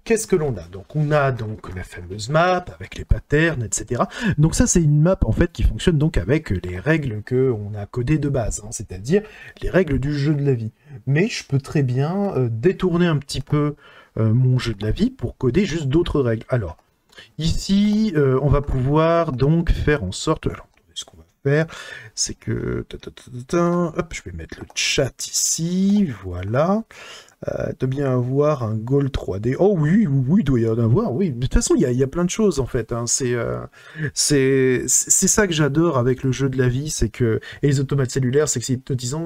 qu'est-ce que l'on a? Donc, on a donc la fameuse map avec les patterns, etc. Donc ça, c'est une map en fait qui fonctionne donc avec les règles qu'on a codées de base, hein, c'est-à-dire les règles du jeu de la vie. Mais je peux très bien détourner un petit peu mon jeu de la vie pour coder juste d'autres règles. Alors, ici, on va pouvoir donc faire en sorte... Alors, ce qu'on va faire, c'est que... Hop, je vais mettre le chat ici, voilà. De bien avoir un goal 3D. Oh oui, oui, il doit y en avoir, oui. De toute façon, il y a plein de choses, en fait. Hein. C'est ça que j'adore avec le jeu de la vie, c'est que... Et les automates cellulaires, c'est que c'est hypnotisant,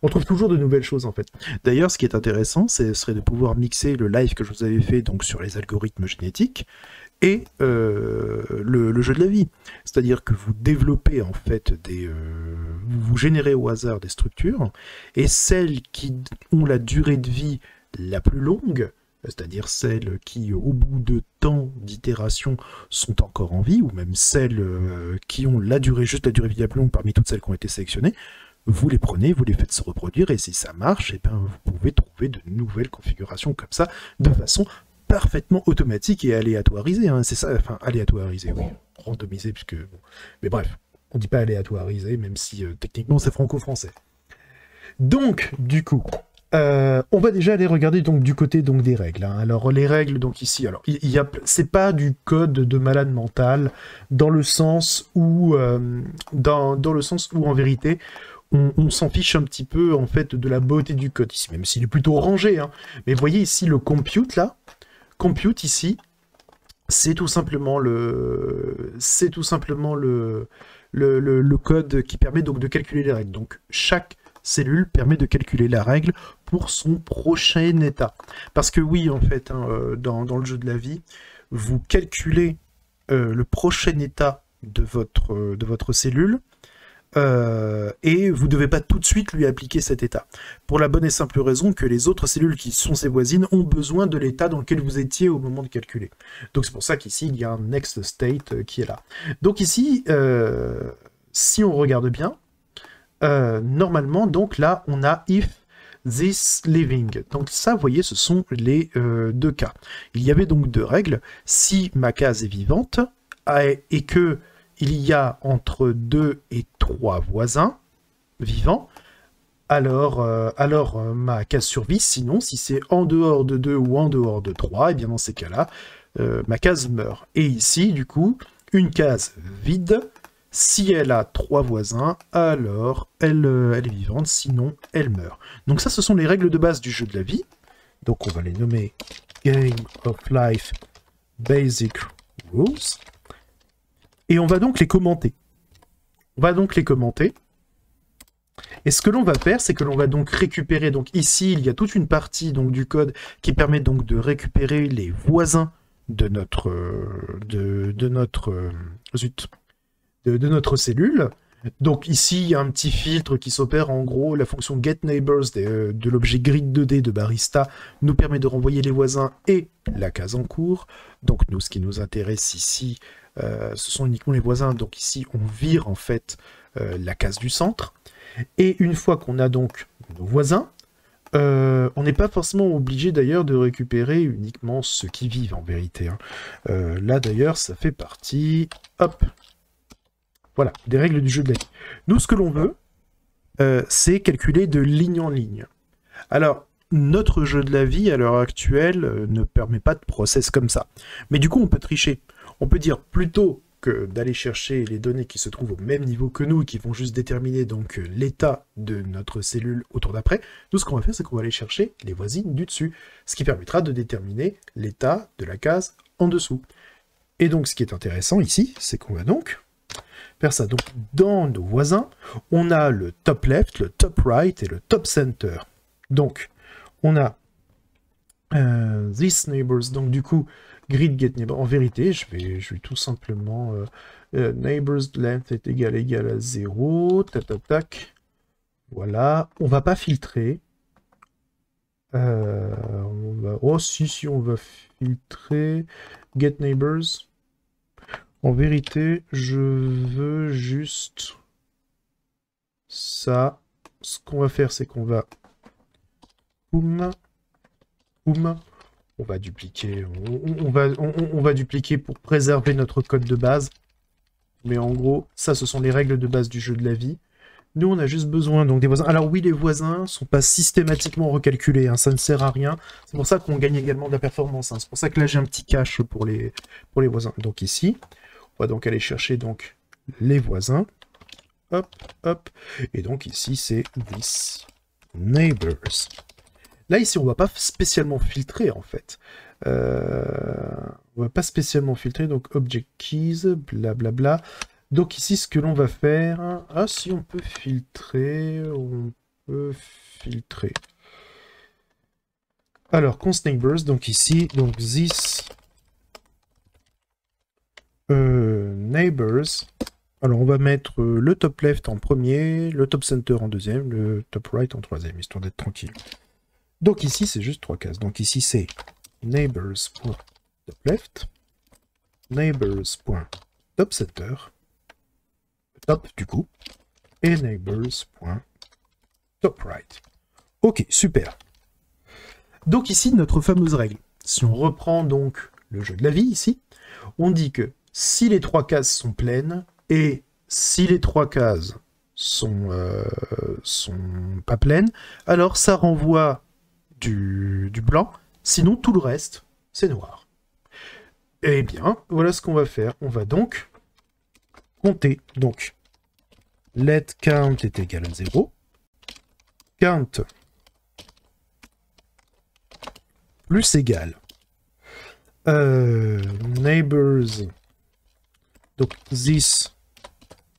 on trouve toujours de nouvelles choses, en fait. D'ailleurs, ce qui est intéressant, ce serait de pouvoir mixer le live que je vous avais fait donc, sur les algorithmes génétiques, et le jeu de la vie. C'est-à-dire que vous développez en fait vous générez au hasard des structures, et celles qui ont la durée de vie la plus longue, c'est-à-dire celles qui, au bout de temps d'itération, sont encore en vie, ou même celles qui ont juste la durée de vie la plus longue parmi toutes celles qui ont été sélectionnées, vous les prenez, vous les faites se reproduire, et si ça marche, et vous pouvez trouver de nouvelles configurations comme ça, de façon parfaitement automatique et aléatorisé, hein, c'est ça, enfin aléatorisé, oui, randomisé, puisque... Bon. Mais bref, on dit pas aléatorisé, même si techniquement c'est franco-français. Donc, du coup, on va déjà aller regarder donc du côté donc des règles. Hein. Alors les règles donc ici, alors c'est pas du code de malade mental dans le sens où dans le sens où en vérité on s'en fiche un petit peu en fait de la beauté du code ici, même s'il est plutôt rangé. Hein. Mais vous voyez ici le compute là. Compute ici, c'est tout simplement le code qui permet donc de calculer les règles. Donc chaque cellule permet de calculer la règle pour son prochain état. Parce que oui, en fait, hein, dans le jeu de la vie, vous calculez le prochain état de votre cellule, et vous ne devez pas tout de suite lui appliquer cet état. Pour la bonne et simple raison que les autres cellules qui sont ses voisines ont besoin de l'état dans lequel vous étiez au moment de calculer. Donc c'est pour ça qu'ici il y a un next state qui est là. Donc ici, si on regarde bien, normalement donc là on a if this living. Donc ça, vous voyez, ce sont les deux cas. Il y avait donc deux règles. Si ma case est vivante et que il y a entre 2 et 3 voisins vivants, alors ma case survit. Sinon, si c'est en dehors de 2 ou en dehors de 3, et bien dans ces cas-là, ma case meurt. Et ici, du coup, une case vide, si elle a 3 voisins, alors elle est vivante, sinon elle meurt. Donc ça, ce sont les règles de base du jeu de la vie. Donc on va les nommer Game of Life Basic Rules. Et on va donc les commenter. Et ce que l'on va faire, c'est que l'on va donc récupérer, donc ici, il y a toute une partie donc, du code qui permet donc de récupérer les voisins de notre cellule. Donc ici, il y a un petit filtre qui s'opère. En gros, la fonction getNeighbors de l'objet grid 2D de Barista nous permet de renvoyer les voisins et la case en cours. Donc nous, ce qui nous intéresse ici, ce sont uniquement les voisins. Donc ici, on vire en fait la case du centre. Et une fois qu'on a donc nos voisins, on n'est pas forcément obligé d'ailleurs de récupérer uniquement ceux qui vivent en vérité. Hein. Là d'ailleurs, ça fait partie, hop, voilà, des règles du jeu de la vie. Nous, ce que l'on veut, c'est calculer de ligne en ligne. Alors, notre jeu de la vie à l'heure actuelle ne permet pas de process comme ça. Mais du coup, on peut tricher. On peut dire plutôt que d'aller chercher les données qui se trouvent au même niveau que nous, qui vont juste déterminer donc l'état de notre cellule au tour d'après, nous ce qu'on va faire, c'est qu'on va aller chercher les voisines du dessus, ce qui permettra de déterminer l'état de la case en dessous. Et donc ce qui est intéressant ici, c'est qu'on va donc faire ça. Donc dans nos voisins, on a le top left, le top right et le top center. Donc on a these neighbors, donc du coup grid get neighbor. En vérité, je vais tout simplement neighbors length est égal à 0. Tac, tac, tac. Voilà. On va pas filtrer. Oh, si, on va filtrer. Get neighbors. En vérité, je veux juste ça. Ce qu'on va faire, c'est qu'on va boum, boum. On va dupliquer, on va dupliquer pour préserver notre code de base. Mais en gros, ça, ce sont les règles de base du jeu de la vie. Nous, on a juste besoin donc des voisins. Alors oui, les voisins ne sont pas systématiquement recalculés, hein, ça ne sert à rien. C'est pour ça qu'on gagne également de la performance. Hein. C'est pour ça que là, j'ai un petit cache pour les voisins. Donc ici, on va donc aller chercher donc les voisins. Hop, hop. Et donc ici, c'est this neighbors. Là, ici, on ne va pas spécialement filtrer, en fait. On ne va pas spécialement filtrer, donc object keys, blablabla. Donc ici, ce que l'on va faire... Ah, si on peut filtrer, Alors, const neighbors, donc ici, donc this neighbors. Alors, on va mettre le top left en premier, le top center en deuxième, le top right en troisième, histoire d'être tranquille. Donc ici, c'est juste 3 cases. Donc ici, c'est neighbors.topLeft, neighbors.topCenter, top du coup, et neighbors.topRight. Ok, super. Donc ici, notre fameuse règle. Si on reprend donc le jeu de la vie ici, on dit que si les 3 cases sont pleines, et si les 3 cases sont pas pleines, alors ça renvoie du blanc, sinon tout le reste, c'est noir. Eh bien, voilà ce qu'on va faire. On va donc compter. Donc, let count est égal à 0. Count plus égal. Neighbors. Donc, this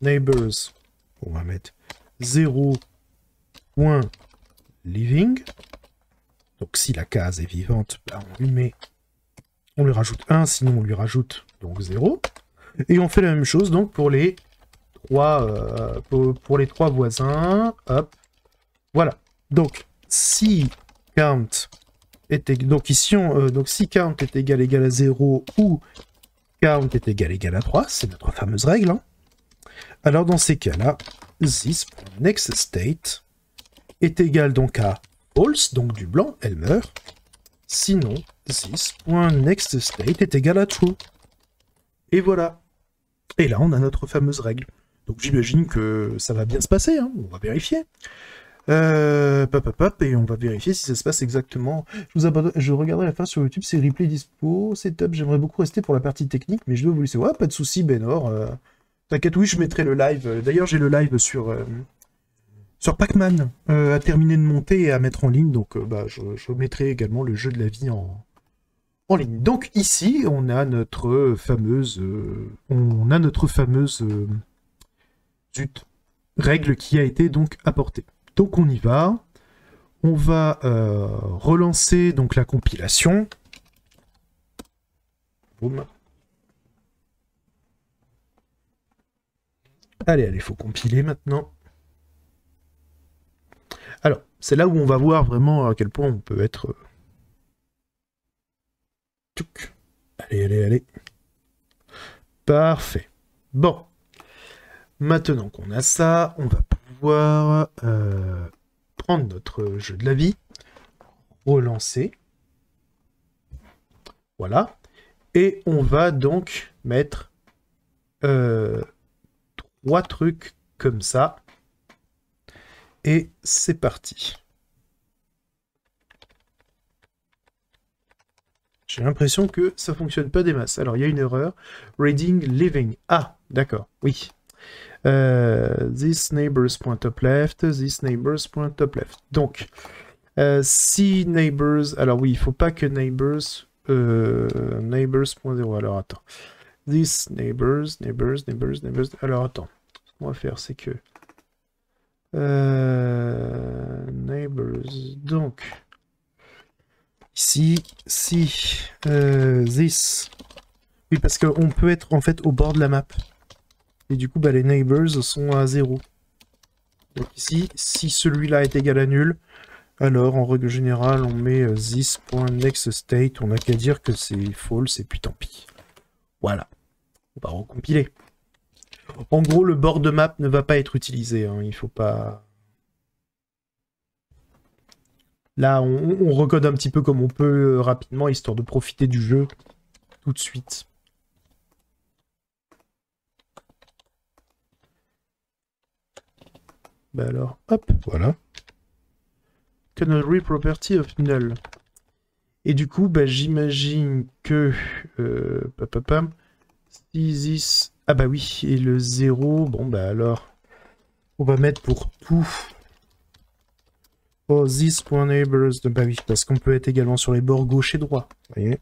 neighbors, on va mettre 0.living. Donc si la case est vivante, bah, on lui rajoute 1, sinon on lui rajoute donc 0. Et on fait la même chose donc pour les 3 voisins. Hop. Voilà. Donc si count est égal, si count est égal à 0 ou count est égal à 3, c'est notre fameuse règle. Hein. Alors dans ces cas-là, this.nextState est égal donc à false, donc du blanc, elle meurt. Sinon, this.nextState est égal à true. Et voilà. Et là, on a notre fameuse règle. Donc j'imagine que ça va bien se passer, hein. On va vérifier. Et on va vérifier si ça se passe exactement. Je regarderai la fin sur YouTube, c'est replay dispo, c'est top, j'aimerais beaucoup rester pour la partie technique, mais je dois vous laisser. Ouais, pas de souci, Benor. T'inquiète, oui, je mettrai le live. D'ailleurs, j'ai le live sur Pac-Man à terminer de monter et à mettre en ligne, donc je mettrai également le jeu de la vie en ligne. Donc ici, on a notre fameuse règle qui a été donc apportée. Donc on y va. On va relancer donc la compilation. Boum. Allez, faut compiler maintenant. Alors, c'est là où on va voir vraiment à quel point on peut être... Allez. Parfait. Bon. Maintenant qu'on a ça, on va pouvoir prendre notre jeu de la vie, relancer. Voilà. Et on va donc mettre 3 trucs comme ça. Et c'est parti. J'ai l'impression que ça fonctionne pas des masses. Alors, il y a une erreur. Reading living. Ah, d'accord. Oui. This neighbors point top left. This neighbors point top left. Donc, si neighbors... Alors oui, il faut pas que neighbors... neighbors.0. Alors, attends. This neighbors... Alors, attends. Ce qu'on va faire, c'est que... neighbors... Donc... Ici, si this... Oui, parce qu'on peut être en fait au bord de la map. Et du coup, bah, les neighbors sont à 0. Donc ici, si celui-là est égal à nul, alors en règle générale, on met this.nextState. On n'a qu'à dire que c'est false et puis tant pis. Voilà. On va recompiler. En gros, le bord de map ne va pas être utilisé. Hein. Il faut pas... Là, on recode un petit peu comme on peut rapidement, histoire de profiter du jeu tout de suite. Bah alors, hop, voilà. Canary property of null. Et du coup, bah, j'imagine que... si this... Ah bah oui, et le 0, bon bah alors... On va mettre pour tout... Oh, this.neighbors, bah oui, parce qu'on peut être également sur les bords gauche et droit. Vous voyez,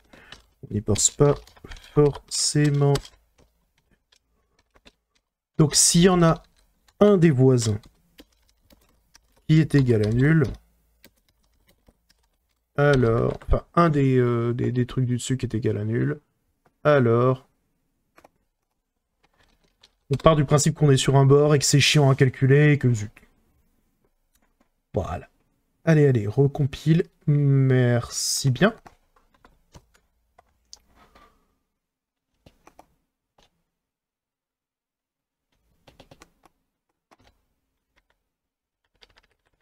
on n'y pense pas forcément. Donc, s'il y en a un des voisins qui est égal à nul, alors, enfin, un des trucs du dessus qui est égal à nul, alors, on part du principe qu'on est sur un bord et que c'est chiant à calculer et que zut. Voilà. Allez, allez, recompile. Merci bien.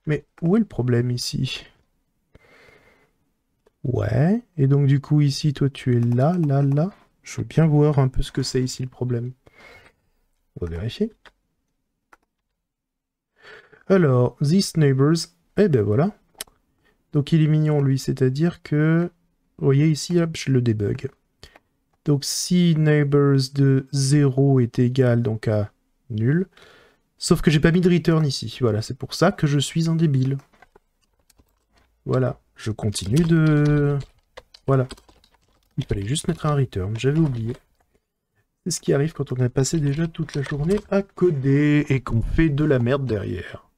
Mais où est le problème ici? Ouais, et donc du coup ici, toi tu es là, là, là. Je veux bien voir un peu ce que c'est ici le problème. On va vérifier. Alors, these neighbors... Eh ben voilà. Donc il est mignon lui, c'est-à-dire que... Vous voyez ici, hop, je le débug. Donc si neighbors de 0 est égal donc à nul, sauf que j'ai pas mis de return ici. Voilà, c'est pour ça que je suis un débile. Voilà, je continue de... Voilà. Il fallait juste mettre un return, j'avais oublié. C'est ce qui arrive quand on a passé déjà toute la journée à coder et qu'on fait de la merde derrière.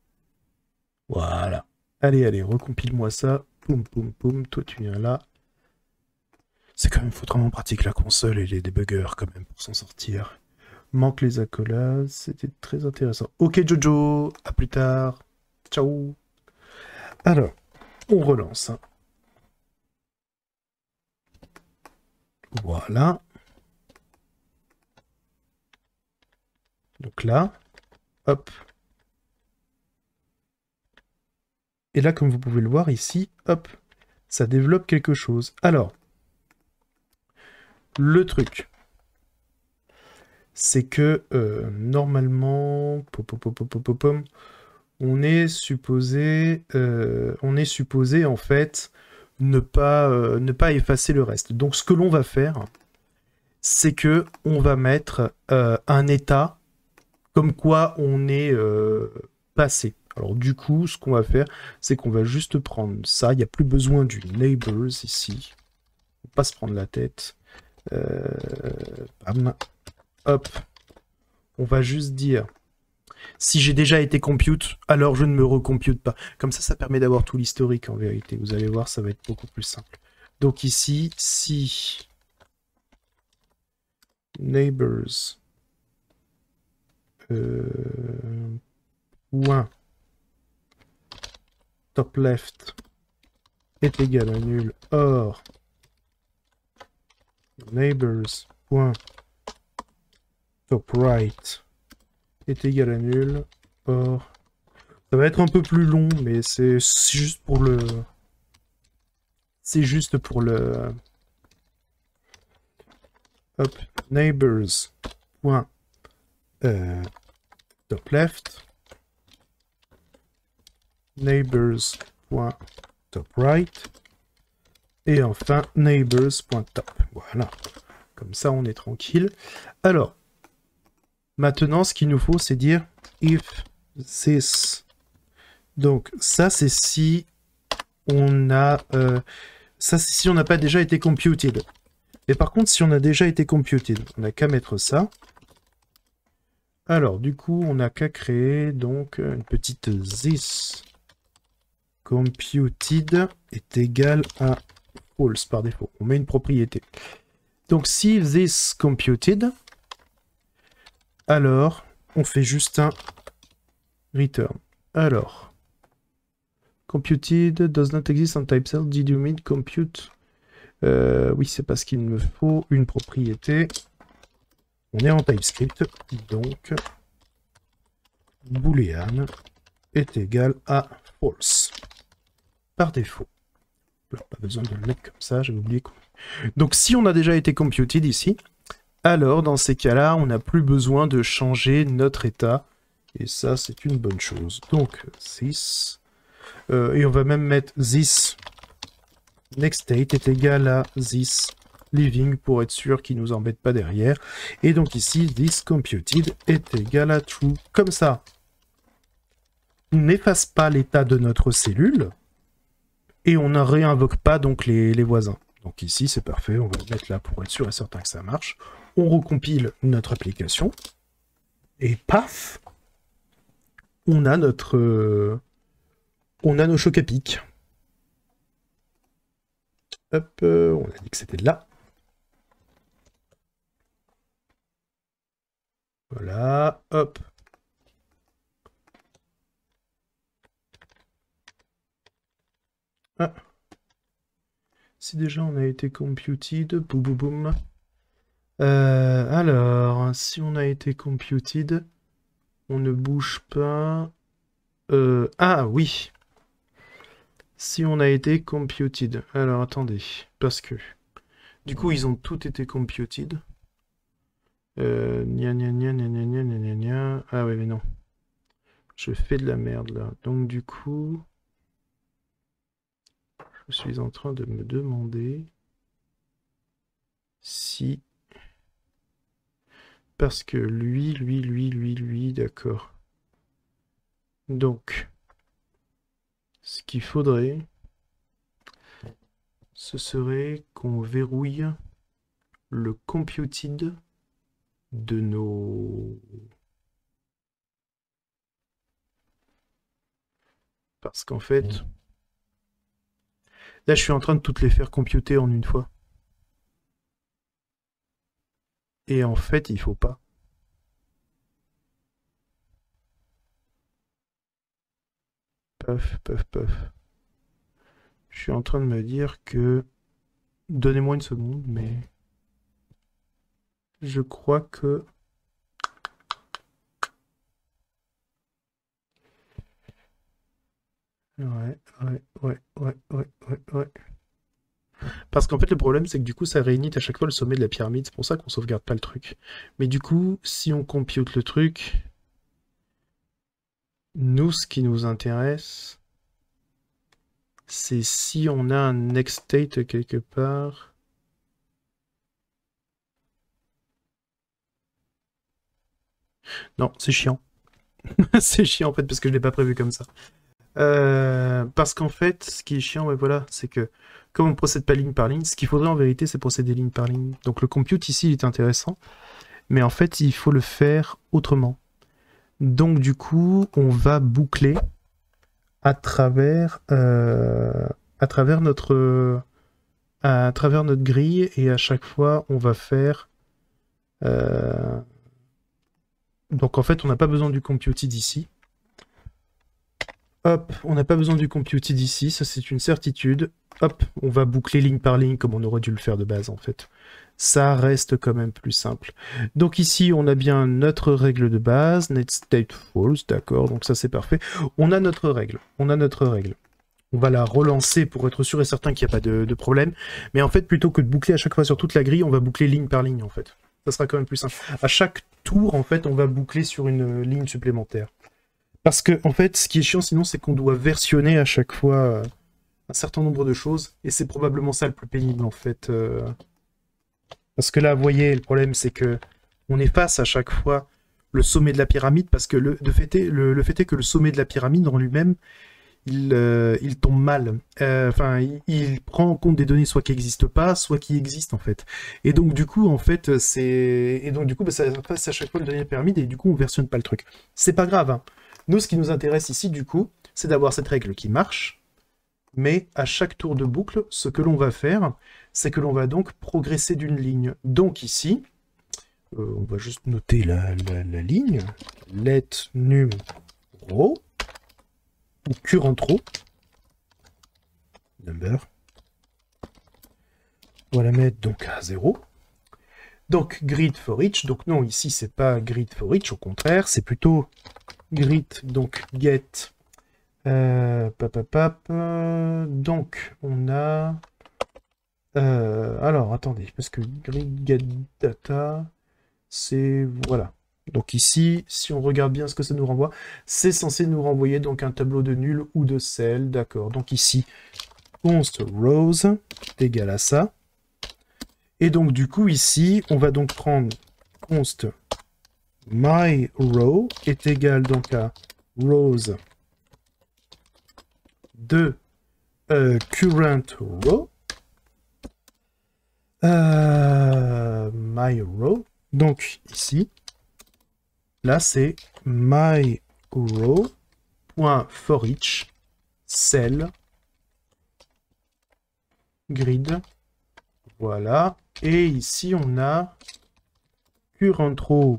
Voilà. Allez, allez, recompile-moi ça. Poum, poum, poum. Toi, tu viens là. C'est quand même foutrement pratique la console et les débuggers quand même pour s'en sortir. Manque les accolades. C'était très intéressant. Ok, Jojo. À plus tard. Ciao. Alors, on relance. Voilà. Donc là. Hop. Et là, comme vous pouvez le voir ici, hop, ça développe quelque chose. Alors, le truc, c'est que normalement, on est supposé en fait ne pas effacer le reste. Donc, ce que l'on va faire, c'est que on va mettre un état comme quoi on est passé. Alors du coup, ce qu'on va faire, c'est qu'on va juste prendre ça. Il n'y a plus besoin du neighbors ici. On va pas se prendre la tête. Bam. Hop. On va juste dire, si j'ai déjà été compute, alors je ne me recompute pas. Comme ça permet d'avoir tout l'historique en vérité. Vous allez voir, ça va être beaucoup plus simple. Donc ici, si neighbors point top left est égal à nul, or neighbors.top right est égal à nul, or Ça va être un peu plus long, mais c'est juste pour le... C'est juste pour le... Hop, neighbors. Top left. Neighbors.top right. Et enfin, neighbors.top. Voilà. Comme ça, on est tranquille. Alors, maintenant, ce qu'il nous faut, c'est dire if this. Donc, ça, c'est si on a... ça, c'est si on n'a pas déjà été computed. Mais par contre, si on a déjà été computed, on n'a qu'à mettre ça. Alors, du coup, on n'a qu'à créer donc une petite this computed est égal à false par défaut. On met une propriété. Donc, si this computed, alors, on fait juste un return. Alors, computed does not exist on type cell. Did you mean compute? Oui, c'est parce qu'il me faut une propriété. On est en TypeScript, donc boolean est égal à false par défaut. Alors, pas besoin de le mettre comme ça, j'avais oublié quoi. Donc si on a déjà été computed ici, alors dans ces cas-là, on n'a plus besoin de changer notre état. Et ça, c'est une bonne chose. Donc, this, et on va même mettre this next state est égal à this living pour être sûr qu'il ne nous embête pas derrière. Et donc ici, this computed est égal à true. Comme ça, on n'efface pas l'état de notre cellule et on ne réinvoque pas donc les voisins. Donc ici, c'est parfait. On va le mettre là pour être sûr et certain que ça marche. On recompile notre application et paf, on a notre... on a nos chocs à pic. Hop, on a dit que c'était là. Voilà, hop. Ah. Si déjà on a été computed, boum boum boum. Alors, si on a été computed, on ne bouge pas. Ah oui. Si on a été computed. Alors attendez, parce que du coup ils ont tous été computed. Gna gna gna gna gna gna gna gna. Ah ouais mais non. Je fais de la merde là. Donc du coup, je suis en train de me demander si... Parce que lui, d'accord. Donc, ce qu'il faudrait, ce serait qu'on verrouille le computed de nos... Parce qu'en fait, là je suis en train de toutes les faire computer en une fois. Et en fait, il faut pas. Paf, paf, paf. Je suis en train de me dire que... Donnez-moi une seconde, mais... Je crois que... Ouais. Parce qu'en fait, le problème, c'est que du coup, ça réunit à chaque fois le sommet de la pyramide. C'est pour ça qu'on sauvegarde pas le truc. Mais du coup, si on compute le truc... Nous, ce qui nous intéresse, c'est si on a un next state quelque part. Non, c'est chiant. C'est chiant en fait parce que je l'ai pas prévu comme ça. Parce qu'en fait, ce qui est chiant, ouais, voilà, c'est que comme on procède pas ligne par ligne, ce qu'il faudrait en vérité, c'est procéder ligne par ligne. Donc le compute ici, il est intéressant, mais en fait, il faut le faire autrement. Donc du coup, on va boucler à travers notre grille et à chaque fois, on va faire... Donc en fait, on n'a pas besoin du computed ici. Hop, on n'a pas besoin du computed ici, ça c'est une certitude. Hop, on va boucler ligne par ligne comme on aurait dû le faire de base en fait. ça reste quand même plus simple. Donc ici, on a bien notre règle de base, net state false, d'accord, donc ça c'est parfait. On a notre règle, On va la relancer pour être sûr et certain qu'il n'y a pas de problème. Mais en fait, plutôt que de boucler à chaque fois sur toute la grille, on va boucler ligne par ligne, en fait. Ça sera quand même plus simple. À chaque tour, en fait, on va boucler sur une ligne supplémentaire. Parce que, en fait, ce qui est chiant, sinon, c'est qu'on doit versionner à chaque fois un certain nombre de choses. Et c'est probablement ça le plus pénible, en fait. Parce que là, vous voyez, le problème, c'est que on efface à chaque fois le sommet de la pyramide, parce que le fait est que le sommet de la pyramide, en lui-même, il tombe mal. Enfin, il prend en compte des données soit qui n'existent pas, soit qui existent, en fait. Et donc, du coup, en fait, ça passe à chaque fois le données de la pyramide, et du coup, on versionne pas le truc. C'est pas grave, hein. Nous, ce qui nous intéresse ici, du coup, c'est d'avoir cette règle qui marche, mais à chaque tour de boucle, ce que l'on va faire, c'est que l'on va donc progresser d'une ligne. Donc ici, on va juste noter la ligne, let num row, ou current row, number. On va la mettre donc à 0. Donc grid for each, donc non, ici c'est pas grid for each, au contraire, c'est plutôt grid, donc get. Donc on a... alors attendez, parce que grid get data, c'est... Voilà. Donc ici, si on regarde bien ce que ça nous renvoie, c'est censé nous renvoyer donc un tableau de nul ou de cell, d'accord. Donc ici, const rows est égal à ça. Et donc du coup ici, on va donc prendre const my row est égal donc à rows de current row. My row. Donc ici, là c'est my row.forEach cell grid. Voilà. Et ici on a current row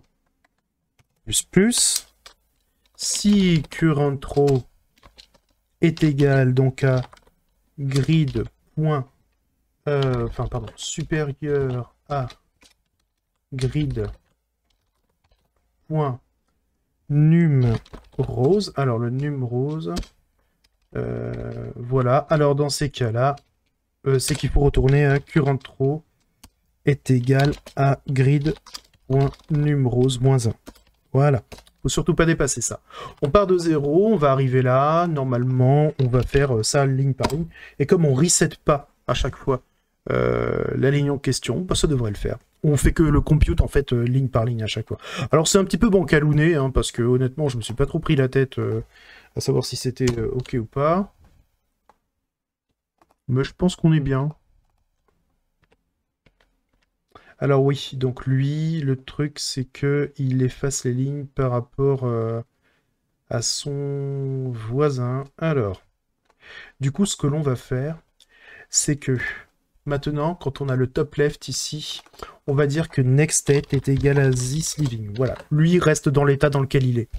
plus. Si current row est égal donc à grid. Supérieur à grid point num rose. Alors le num rose, voilà. Alors dans ces cas-là, c'est qu'il faut retourner à current row est égal à grid point num rose moins 1. Voilà. Faut surtout pas dépasser ça. On part de 0, on va arriver là. Normalement, on va faire ça ligne par ligne. Et comme on reset pas à chaque fois la ligne en question, bah, ça devrait le faire. On fait que le compute en fait ligne par ligne à chaque fois. Alors c'est un petit peu bancalouné, hein, parce que honnêtement je me suis pas trop pris la tête à savoir si c'était ok ou pas. Mais je pense qu'on est bien. Alors oui, donc lui, le truc c'est que il efface les lignes par rapport à son voisin. Alors, du coup ce que l'on va faire, c'est que maintenant, quand on a le top left ici, on va dire que next state est égal à this living. Voilà. Lui reste dans l'état dans lequel il est.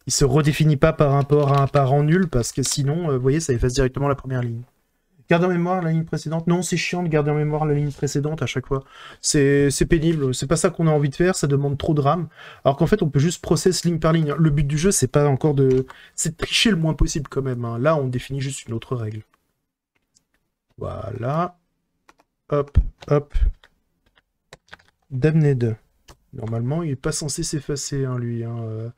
Il se redéfinit pas par rapport à un parent nul, parce que sinon, vous voyez, ça efface directement la première ligne. Garder en mémoire la ligne précédente. Non, c'est chiant de garder en mémoire la ligne précédente à chaque fois. C'est pénible. C'est pas ça qu'on a envie de faire. Ça demande trop de RAM. Alors qu'en fait, on peut juste process ligne par ligne. Le but du jeu, c'est pas encore de... c'est de tricher le moins possible quand même. Hein. Là, on définit juste une autre règle. Voilà. Hop, hop. Damned. Normalement, il n'est pas censé s'effacer, hein, lui. Hein.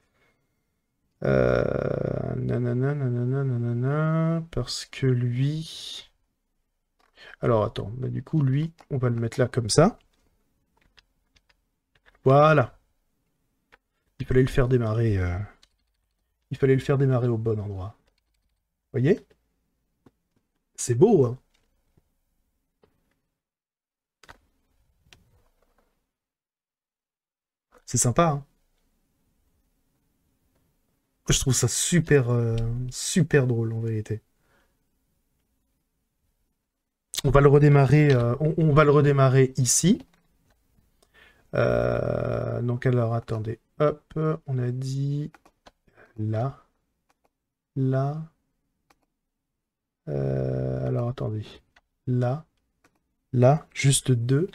Nanana, parce que lui... Alors, attends. Bah, du coup, lui, on va le mettre là, comme ça. Voilà. Il fallait le faire démarrer... Il fallait le faire démarrer au bon endroit. Vous voyez? C'est beau, hein. C'est sympa, hein. Je trouve ça super, super drôle, en vérité. On va le redémarrer, on va le redémarrer ici. Donc, alors, attendez. Hop, on a dit... Là. Là. Alors, attendez. Là. Là, juste 2.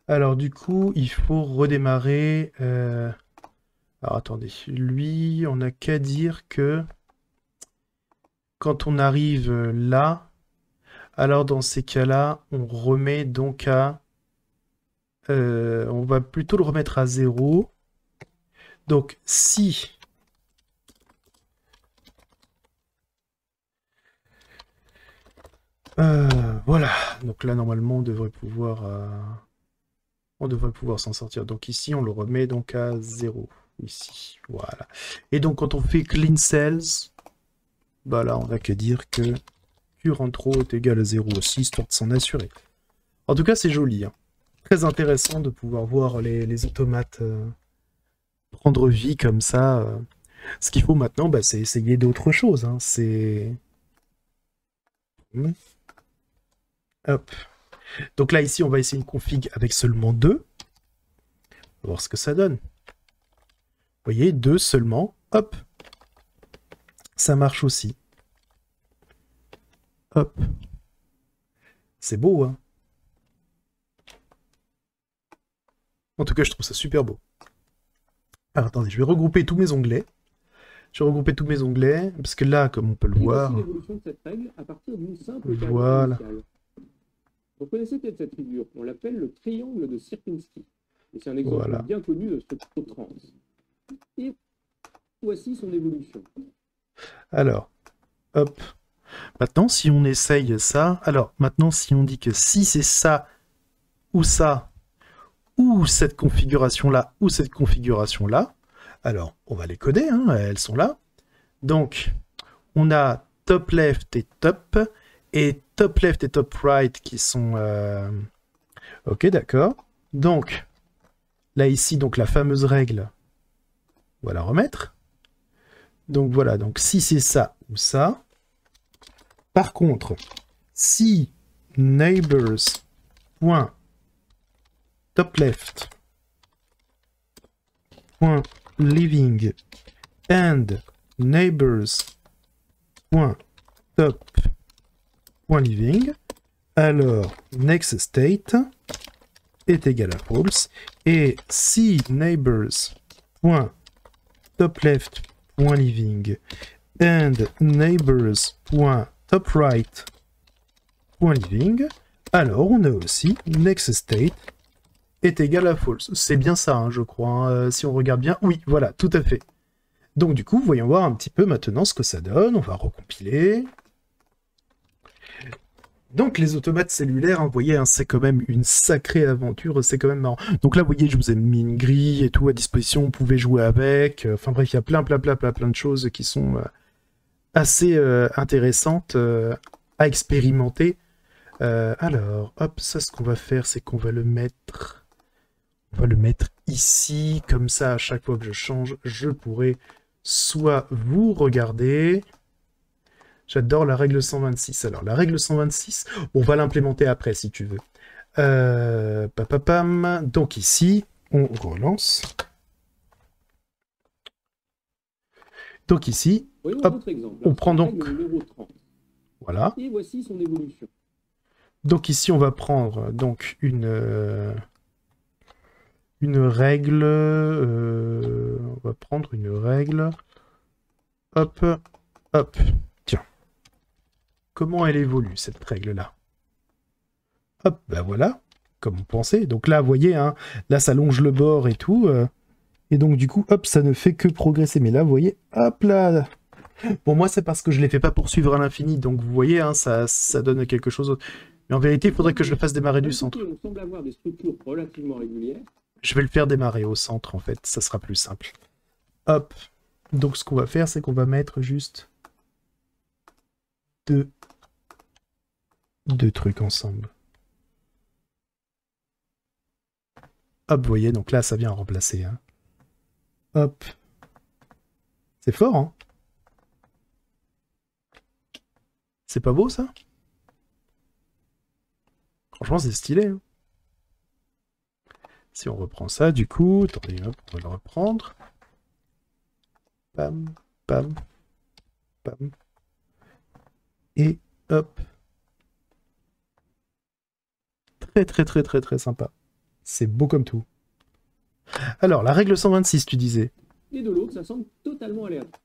Alors du coup, il faut redémarrer. Alors attendez, lui, on n'a qu'à dire que quand on arrive là, alors dans ces cas-là, on remet donc à... on va plutôt le remettre à 0. Donc si... voilà, donc là normalement on devrait pouvoir s'en sortir. Donc ici on le remet donc à 0. Ici, voilà. Et donc quand on fait clean cells, bah là on n'a qu'à dire que current row est égal à 0 aussi, histoire de s'en assurer. En tout cas c'est joli, hein. Très intéressant de pouvoir voir les automates prendre vie comme ça. Ce qu'il faut maintenant, bah, c'est essayer d'autres choses, hein. C'est... Hop. Donc là, ici, on va essayer une config avec seulement 2. On va voir ce que ça donne. Vous voyez, 2 seulement. Hop. Ça marche aussi. Hop. C'est beau, hein. En tout cas, je trouve ça super beau. Alors, attendez, je vais regrouper tous mes onglets. Parce que là, comme on peut le voir... l'évolution de cette règle à partir d'une simple voilà. initiale. Vous connaissez peut-être cette figure, on l'appelle le triangle de Sierpinski. Et c'est un exemple bien connu de structure trans. Et voici son évolution. Alors, hop. Maintenant, si on essaye ça... Alors, maintenant, si on dit que si c'est ça, ou cette configuration-là, ou cette configuration-là, alors, on va les coder, hein, elles sont là. Donc, on a top left et top right qui sont... Ok, d'accord. Donc, là, ici, donc la fameuse règle, on va la remettre. Donc, voilà. Donc, si c'est ça ou ça. Par contre, si neighbors.topleft.living and neighbors.top.living, alors next state est égal à false, et si neighbors.topleft.living and neighbors.topright.living, alors on a aussi next state est égal à false. C'est bien ça, hein, je crois. Hein. Si on regarde bien, oui, voilà, tout à fait. Donc du coup, voyons voir un petit peu maintenant ce que ça donne. On va recompiler. Donc les automates cellulaires, hein, vous voyez, hein, c'est quand même une sacrée aventure, c'est quand même marrant. Donc là, vous voyez, je vous ai mis une grille et tout à disposition, vous pouvez jouer avec. Enfin bref, il y a plein de choses qui sont assez intéressantes à expérimenter. Alors, hop, ça, ce qu'on va faire, c'est qu'on va le mettre... On va le mettre ici, comme ça, à chaque fois que je change, je pourrai soit vous regarder... J'adore la règle 126. Alors, la règle 126, on va l'implémenter après, si tu veux. Donc ici, on relance. Donc ici, hop, on prend donc... Voilà. Et voici son évolution. Donc ici, on va prendre donc une règle. On va prendre une règle. Hop, hop. Tiens. Comment elle évolue, cette règle-là? Hop, ben voilà. Comme on pensait. Donc là, vous voyez, hein, là, ça longe le bord et tout. Et donc, du coup, hop, ça ne fait que progresser. Mais là, vous voyez, hop là. Bon, moi, c'est parce que je ne les fais pas poursuivre à l'infini. Donc, vous voyez, hein, ça donne quelque chose d'autre. Mais en vérité, il faudrait que je le fasse démarrer du centre. On semble avoir des structures relativement régulières. Je vais le faire démarrer au centre, en fait. Ça sera plus simple. Hop. Donc, ce qu'on va faire, c'est qu'on va mettre juste deux trucs ensemble. Hop, vous voyez, donc là, ça vient remplacer. Hein. Hop. C'est fort, hein? C'est pas beau, ça? Franchement, c'est stylé. Hein. Si on reprend ça, du coup... Attendez, hop, on va le reprendre. Pam, pam, pam. Et hop. Très sympa. C'est beau comme tout. Alors, la règle 126, tu disais. Et de l'autre, ça semble totalement aléatoire.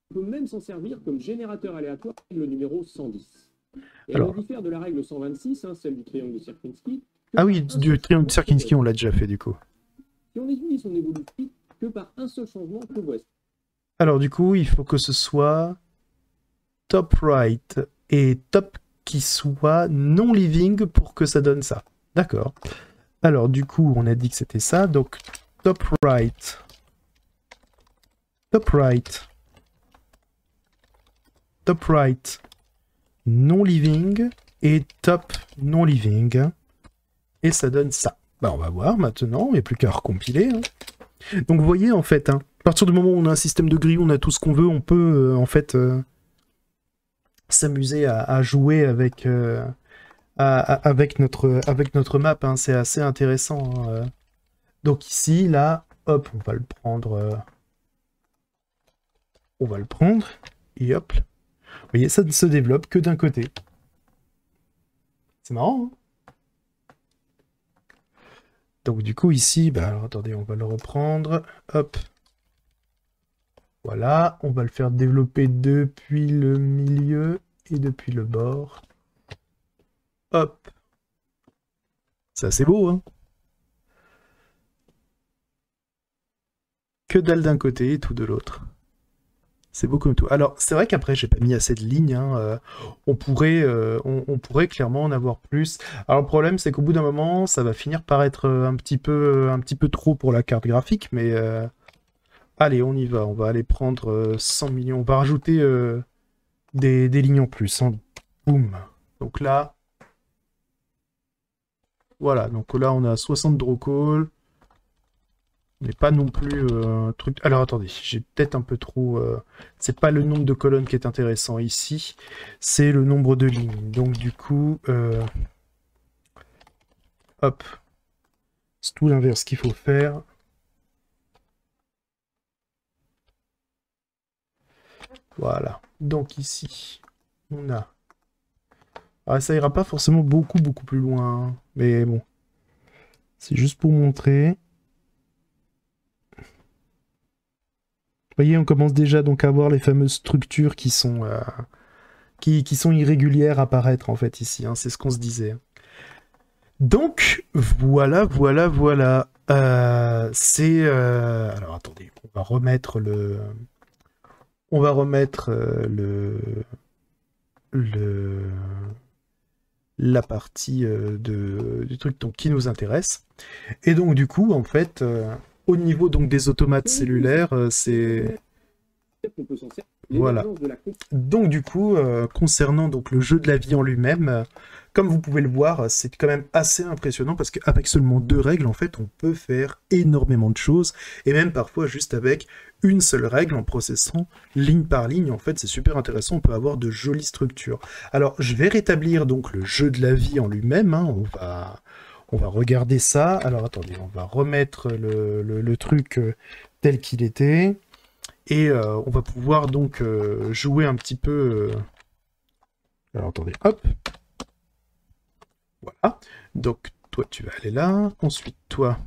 On peut même s'en servir comme générateur aléatoire, règle numéro 110. Et alors, elle diffère de la règle 126, hein, celle du triangle de Sierpinski. Ah oui, du triangle de Sierpinski, on l'a déjà fait du coup. Si on étudie son évolution que par un seul changement que voici. Alors du coup, il faut que ce soit top right et top qui soit non living pour que ça donne ça. D'accord. Alors du coup, on a dit que c'était ça, donc top right, top right, top right, non living et top non living. Et ça donne ça. Bah, on va voir maintenant, il n'y a plus qu'à recompiler. Hein. Donc vous voyez en fait, hein, à partir du moment où on a un système de grille, on a tout ce qu'on veut, on peut en fait s'amuser à jouer avec, avec notre map. Hein. C'est assez intéressant. Hein. Donc ici, là, hop, on va le prendre. On va le prendre. Et hop. Vous voyez, ça ne se développe que d'un côté. C'est marrant, hein. Donc du coup ici, bah alors attendez, on va le reprendre, hop, voilà, on va le faire développer depuis le milieu et depuis le bord, hop, c'est assez beau, hein. Que dalle d'un côté et tout de l'autre. C'est beau comme tout. Alors, c'est vrai qu'après, j'ai pas mis assez de lignes. Hein. On pourrait clairement en avoir plus. Alors, le problème, c'est qu'au bout d'un moment, ça va finir par être un petit peu trop pour la carte graphique. Mais allez, on y va. On va aller prendre 100 millions. On va rajouter des lignes en plus. Hein. Boum. Donc là, voilà. Donc là, on a 60 draw call. Mais pas non plus un truc... Alors attendez, j'ai peut-être un peu trop... C'est pas le nombre de colonnes qui est intéressant ici, c'est le nombre de lignes. Donc du coup... Hop. C'est tout l'inverse qu'il faut faire. Voilà. Donc ici, on a... Ah, ça ira pas forcément beaucoup plus loin. Hein. Mais bon. C'est juste pour montrer... Vous voyez, on commence déjà donc à voir les fameuses structures qui sont irrégulières apparaître en fait ici. Hein, c'est ce qu'on se disait. Donc voilà. C'est alors attendez, on va remettre la partie du truc donc, qui nous intéresse. Et donc du coup en fait. Au niveau donc des automates cellulaires, c'est... Voilà. Donc du coup, concernant donc, le jeu de la vie en lui-même, comme vous pouvez le voir, c'est quand même assez impressionnant parce qu'avec seulement 2 règles, en fait, on peut faire énormément de choses. Et même parfois, juste avec une seule règle, en processant ligne par ligne, en fait, c'est super intéressant, on peut avoir de jolies structures. Alors, je vais rétablir donc le jeu de la vie en lui-même, hein, on va regarder ça. Alors attendez, on va remettre le truc tel qu'il était. Et on va pouvoir donc jouer un petit peu... Alors attendez, hop. Voilà. Donc toi tu vas aller là. Ensuite toi.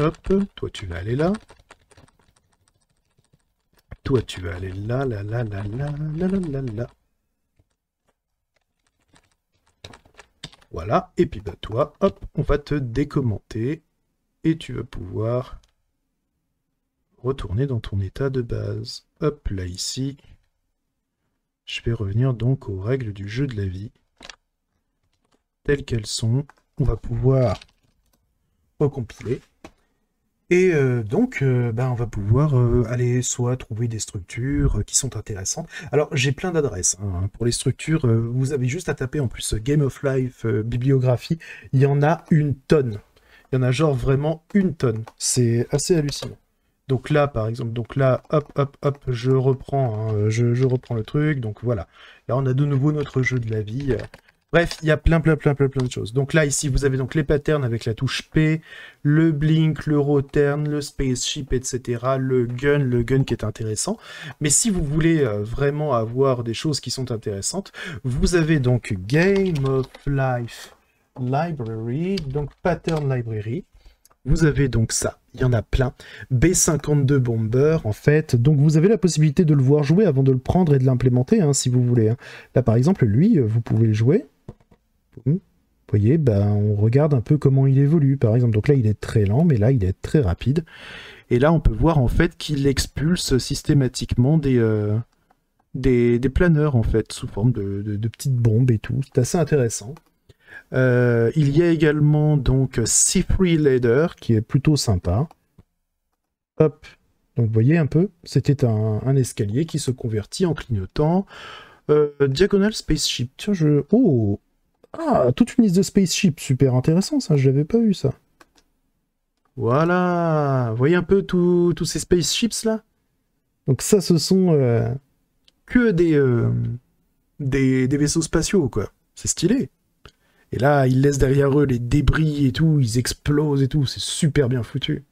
Hop. Toi tu vas aller là. Toi tu vas aller là, là. Voilà, et puis bah toi, hop, on va te décommenter et tu vas pouvoir retourner dans ton état de base. Hop, là ici, je vais revenir donc aux règles du jeu de la vie, telles qu'elles sont. On va pouvoir recompiler. Et donc, on va pouvoir aller soit trouver des structures qui sont intéressantes. Alors, j'ai plein d'adresses. Hein. Pour les structures, vous avez juste à taper en plus Game of Life, bibliographie. Il y en a une tonne. Il y en a genre vraiment une tonne. C'est assez hallucinant. Donc là, par exemple, hop, je reprends, hein, je reprends le truc. Donc voilà. Là, on a de nouveau notre jeu de la vie. Bref, il y a plein de choses. Donc là, ici, vous avez donc les patterns avec la touche P, le blink, le roturn, le spaceship, etc. Le gun qui est intéressant. Mais si vous voulez vraiment avoir des choses qui sont intéressantes, vous avez donc Game of Life Library, donc Pattern Library. Vous avez donc ça, il y en a plein. B-52 Bomber, en fait. Donc vous avez la possibilité de le voir jouer avant de le prendre et de l'implémenter, hein, si vous voulez. Hein. Là, par exemple, lui, vous pouvez le jouer. Vous voyez, ben, on regarde un peu comment il évolue, par exemple. Donc là, il est très lent, mais là, il est très rapide. Et là, on peut voir, en fait, qu'il expulse systématiquement des planeurs, en fait, sous forme de petites bombes et tout. C'est assez intéressant. Il y a également donc C3 Ladder qui est plutôt sympa. Hop, donc vous voyez un peu, c'était un escalier qui se convertit en clignotant. Diagonal Spaceship, tiens oh, ah, toute une liste de spaceships, super intéressant ça, je n'avais pas vu ça. Voilà, vous voyez un peu tous ces spaceships là. Donc ça ce sont que des vaisseaux spatiaux quoi, c'est stylé. Et là, ils laissent derrière eux les débris et tout, ils explosent et tout, c'est super bien foutu.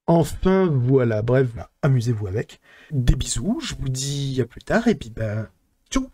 Enfin, voilà, bref, amusez-vous avec. Des bisous, je vous dis à plus tard, et puis bah, tchou.